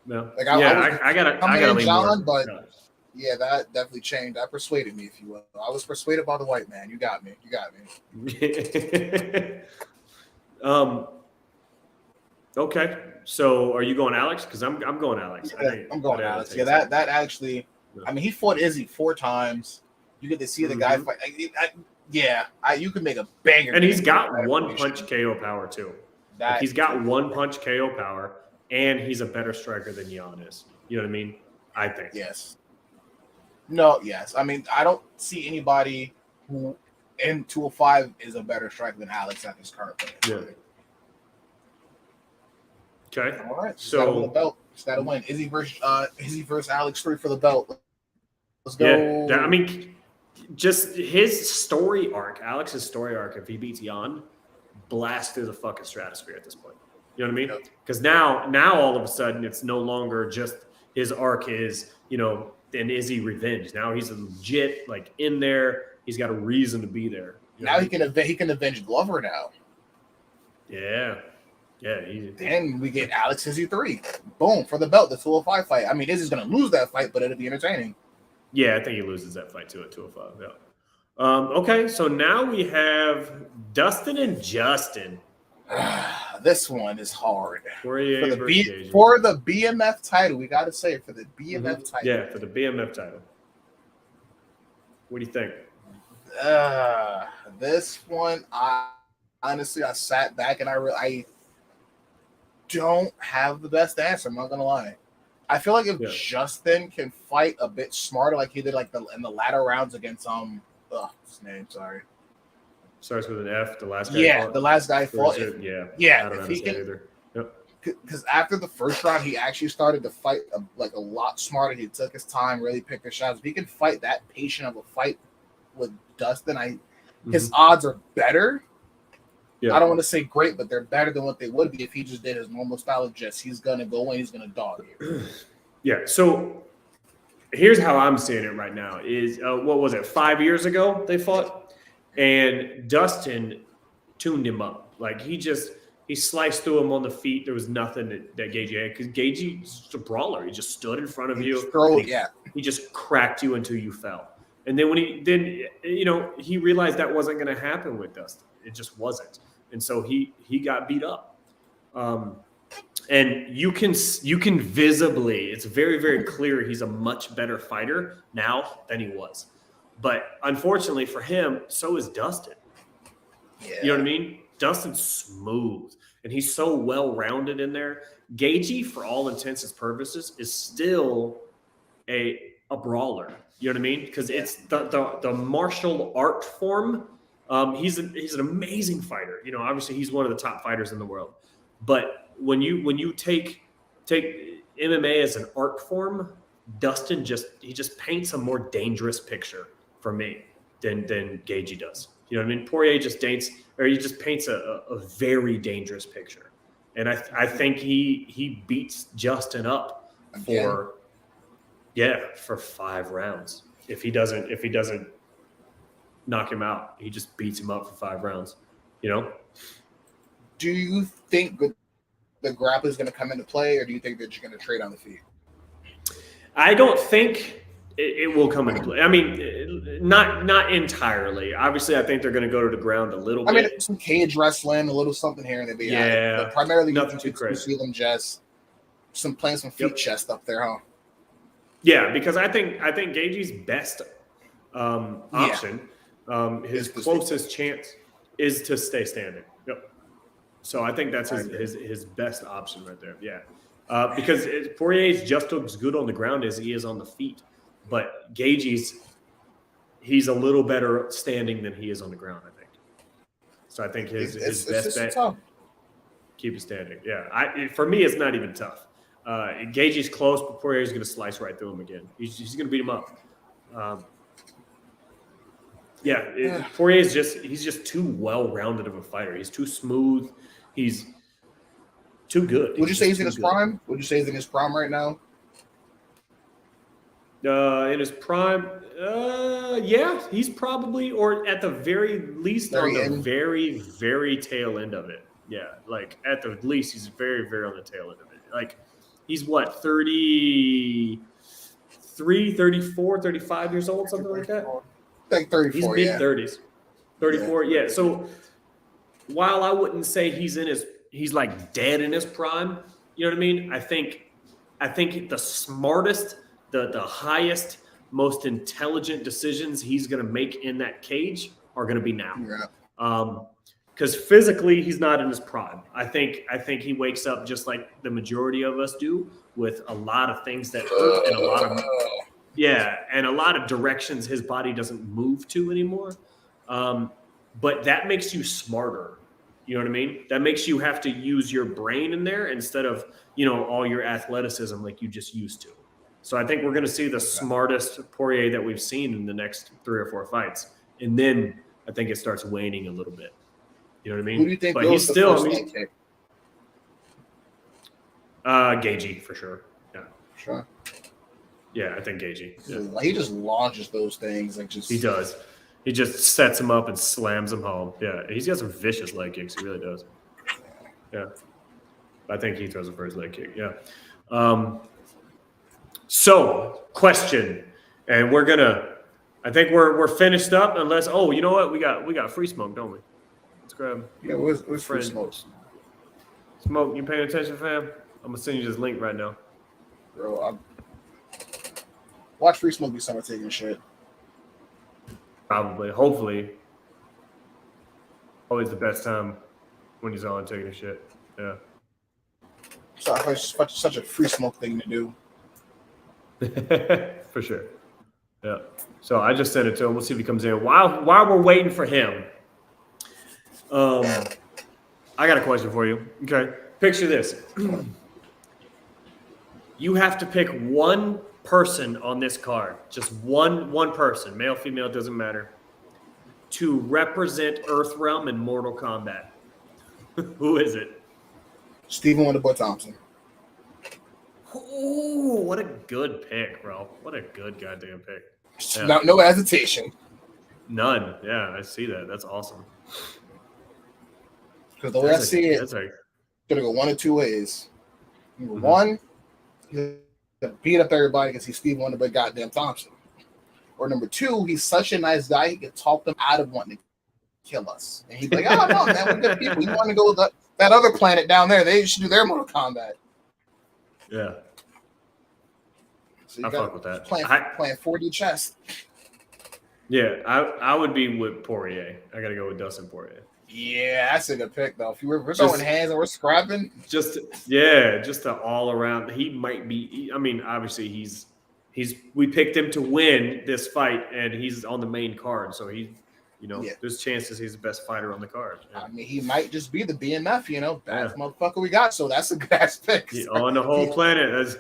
No. Like I gotta lean John, more. but yeah, that definitely changed. That persuaded me, if you will. I was persuaded by the white man. You got me. Okay. So are you going Alex? Because I'm going Alex. Yeah, I'm going Alex. Yeah, that actually. I mean, he fought Izzy 4 times. You get to see the guy fight. You can make a banger. And he's got one punch KO power too. He's got one punch KO power, and he's a better striker than Jan is. You know what I mean? I think. Yes. No, yes. I mean, I don't see anybody who in 205 is a better striker than Alex at this current point. Yeah. Okay. All right. So the belt. Just gotta win. Izzy versus Alex 3 for the belt. Let's go. Yeah. I mean, just his story arc, Alex's story arc, if he beats Jan, blast through the fucking stratosphere at this point. You know what I mean? Because now all of a sudden it's no longer just his arc is, an Izzy revenge. Now he's legit like in there. He's got a reason to be there. Now he can avenge Glover now. Yeah. Yeah. Then we get Alex Izzy 3. Boom, for the belt, the 205 fight. I mean, Izzy's going to lose that fight, but it'll be entertaining. Yeah, I think he loses that fight too at 205. Yeah. Okay, so now we have Dustin and Justin. This one is hard. For the BMF title, we got to say it for the BMF title. Yeah, for the BMF title. What do you think? This one, I sat back and I don't have the best answer. I'm not gonna lie. I feel like if Justin can fight a bit smarter, like he did, like in the latter rounds against his name, sorry. Starts with an F. The last guy. Yeah, the last guy fought. I don't know either. Because after the first round, he actually started to fight a lot smarter. He took his time, really picked his shots. If he can fight that patient of a fight with Dustin, his odds are better. Yeah. I don't want to say great, but they're better than what they would be if he just did his normal style of just he's going to go in, he's going to dog you. Yeah, so here's how I'm seeing it right now is, what was it, 5 years ago they fought? And Dustin tuned him up. Like, he sliced through him on the feet. There was nothing that Gaethje had because Gaethje's just a brawler. He just stood in front of you. He just cracked you until you fell. And then he realized that wasn't going to happen with Dustin. It just wasn't. And so he got beat up. And you can visibly, it's very, very clear he's a much better fighter now than he was. But unfortunately for him, so is Dustin. Yeah. You know what I mean? Dustin's smooth, and he's so well-rounded in there. Gaethje, for all intents and purposes, is still a brawler. You know what I mean? Because it's the martial art form. He's an amazing fighter. Obviously he's one of the top fighters in the world. But when you take MMA as an art form, Dustin just paints a more dangerous picture for me than Gaethje does. You know what I mean? Poirier just paints a very dangerous picture. And I think he beats Justin up for 5 rounds. If he doesn't knock him out, he just beats him up for 5 rounds. Do you think the grappling is going to come into play, or do you think that you're going to trade on the feet? I don't think it will come into play. I mean, not entirely. Obviously, I think they're going to go to the ground a little bit. I mean, some cage wrestling, a little something here and there. But primarily, nothing too crazy. You see them just playing some feet chest up there, huh? Yeah, because I think Gaethje's best option, his closest chance, is to stay standing. Yep. So I think that's his best option right there. Yeah. Because Poirier's just as good on the ground as he is on the feet. But Gaethje's, he's a little better standing than he is on the ground, I think. So I think his best bet, keep it standing. Yeah. For me, it's not even tough. Gaethje's close, but Poirier's going to slice right through him again. He's going to beat him up. Poirier's he's just too well-rounded of a fighter. He's too smooth. He's too good. Would you say he's in his prime? Would you say he's in his prime right now? In his prime, yeah, he's probably, or at the very least, on the very, very tail end of it. Yeah, like at the least, he's very, very on the tail end of it. Like, he's what, 33, 34, 35 years old, something like that? Like 34, he's mid-30s. 34, yeah. So while I wouldn't say he's like dead in his prime, you know what I mean? I think the smartest, the highest, most intelligent decisions he's going to make in that cage are going to be now. Yeah. Because physically he's not in his prime. I think he wakes up just like the majority of us do, with a lot of things that hurt and a lot of directions his body doesn't move to anymore. But that makes you smarter. You know what I mean? That makes you have to use your brain in there instead of, all your athleticism like you just used to. So I think we're going to see the smartest Poirier that we've seen in the next 3 or 4 fights. And then I think it starts waning a little bit. You know what I mean? Who do you think but goes he's the still, first leg kick? Gaethje for sure. Yeah. Sure. Yeah, I think Gaethje. Yeah. He just launches those things. He does. He just sets him up and slams him home. Yeah, he's got some vicious leg kicks. He really does. Yeah. I think he throws the first leg kick. Yeah. So, question, and I think we're finished up unless, you know what? We got free smoke, don't we? Let's grab. Yeah, what's free smoke? Smoke, you paying attention, fam? I'm gonna send you this link right now. Bro, watch Free Smoke be summer taking shit. Probably, hopefully. Always the best time when he's on taking a shit. Yeah. So it's such a Free Smoke thing to do. For sure. Yeah. So I just sent it to him. We'll see if he comes in. While we're waiting for him, I got a question for you. Okay. Picture this. You have to pick one person on this card, just one person, male, female, doesn't matter, to represent Earthrealm in Mortal Kombat. Who is it? Stephen Wonderboy Thompson. Ooh, what a good pick, bro. What a good goddamn pick. Yeah. No hesitation. None. Yeah, I see that. That's awesome. Because the way I see it, it's going to go one of two ways. Number one, he's beat up everybody because he's Steve Wonderboy goddamn Thompson. Or number two, he's such a nice guy, he could talk them out of wanting to kill us. And he'd be like, oh, no, man, we're good people. You want to go with that other planet down there. They should do their Mortal Kombat. Yeah. So I fuck with that. Playing 4D chess. Yeah, I would be with Poirier. I got to go with Dustin Poirier. Yeah, that's a good pick, though. If we're going hands and we're scrapping. Just an all around. He might be. I mean, obviously, he's. We picked him to win this fight, and he's on the main card. So there's chances he's the best fighter on the card. Yeah. I mean, he might just be the BMF, baddest motherfucker we got. So that's a good ass pick. On the whole planet, that's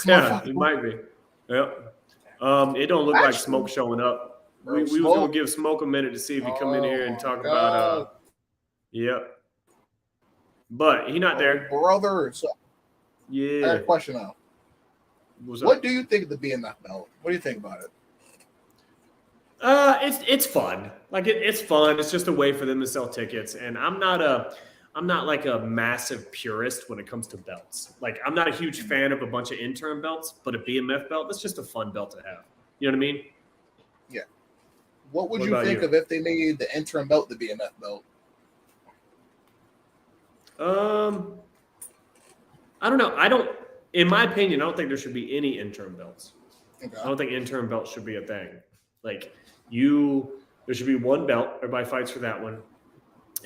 motherfucker. He might be. Yep. It don't look like Smoke showing up. We was gonna give Smoke a minute to see if he come in here and talk about. Yep. But he not there, brother. So, yeah. I got a question now. What do you think of the BMF belt? What do you think about it? It's fun. Like it's fun. It's just a way for them to sell tickets. And I'm not like a massive purist when it comes to belts. Like I'm not a huge fan of a bunch of interim belts, but a BMF belt, that's just a fun belt to have. You know what I mean? Yeah. What would you think of if they made the interim belt the BMF belt? I don't know. In my opinion, I don't think there should be any interim belts. Okay. I don't think interim belts should be a thing. Like there should be one belt. Everybody fights for that one.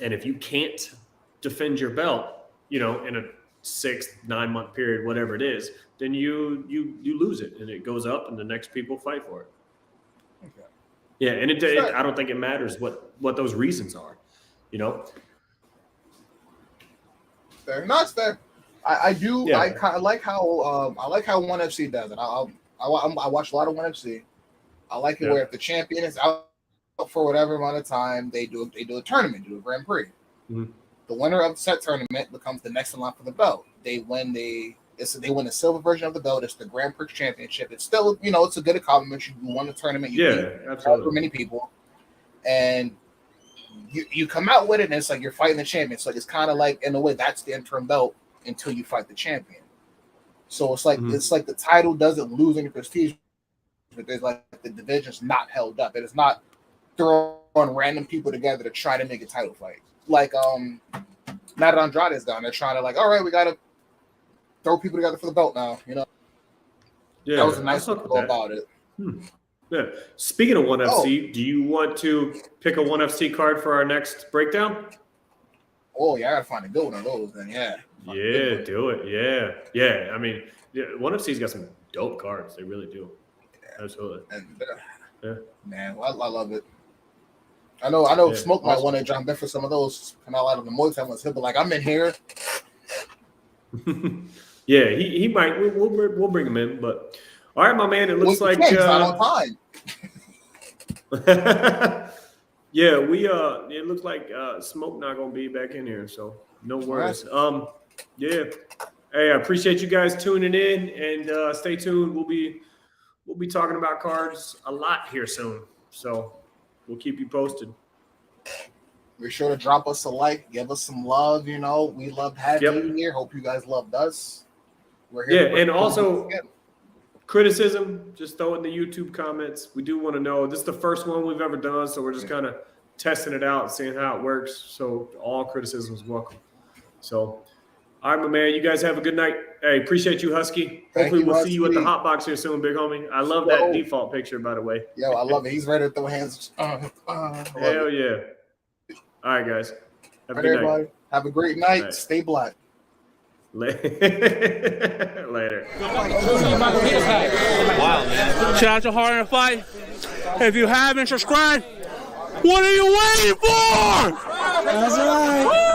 And if you can't defend your belt, in a 6-9 month period, whatever it is, then you lose it and it goes up and the next people fight for it. Okay. Yeah. And I don't think it matters what those reasons are, Fair. Not fair. I do. Yeah. I like how ONE FC does it. I watch a lot of ONE FC. I like it where if the champion is out for whatever amount of time, they do a tournament, do a Grand Prix. Mm-hmm. The winner of the set tournament becomes the next in line for the belt. When they They win the silver version of the belt. It's the Grand Prix Championship. It's still, it's a good accomplishment. You won the tournament. You beat absolutely. For many people, and you come out with it, and it's like you're fighting the champion. So it's kind of like, in a way, that's the interim belt until you fight the champion. So it's like the title doesn't lose any prestige, but there's like the division's not held up. It is not throwing random people together to try to make a title fight. Like now that Andrade is down, they're trying to like, all right, we gotta throw people together for the belt now. Yeah, that was a nice way to go about it. Yeah. Speaking of ONE FC, do you want to pick a ONE FC card for our next breakdown? Oh yeah, I gotta find a good one of those. Then yeah, do it. Yeah. I mean, ONE FC's got some dope cards. They really do. Yeah. Absolutely. And, man, I love it. I know. Smoke might want to jump in for some of those. Come out of the Muay Thai ones, but like I'm in here. Yeah, he might. We'll bring him in, but all right, my man. It looks like it's not on time. Yeah, it looks like Smoke not gonna be back in here, so no worries. Right. Yeah. Hey, I appreciate you guys tuning in, and stay tuned. We'll be talking about cards a lot here soon, so we'll keep you posted. Be sure to drop us a like, give us some love. We loved having you here. Hope you guys loved us. We're here. Yeah, and also criticism, just throw it in the YouTube comments. We do want to know. This is the first one we've ever done, so we're just kind of testing it out, seeing how it works. So all criticism is welcome. So, all right, my man. You guys have a good night. Hey, appreciate you, Husky. Hopefully we'll see you at the hot box here soon, big homie. I love that default picture, by the way. Yo, I love it. He's ready to throw hands. Hell yeah. All right, guys. Have a good everybody. Night. Have a great night. Right. Stay black. Later. Wow, man. Shout out to Hard in a Fight. If you haven't subscribed, what are you waiting for? That's right.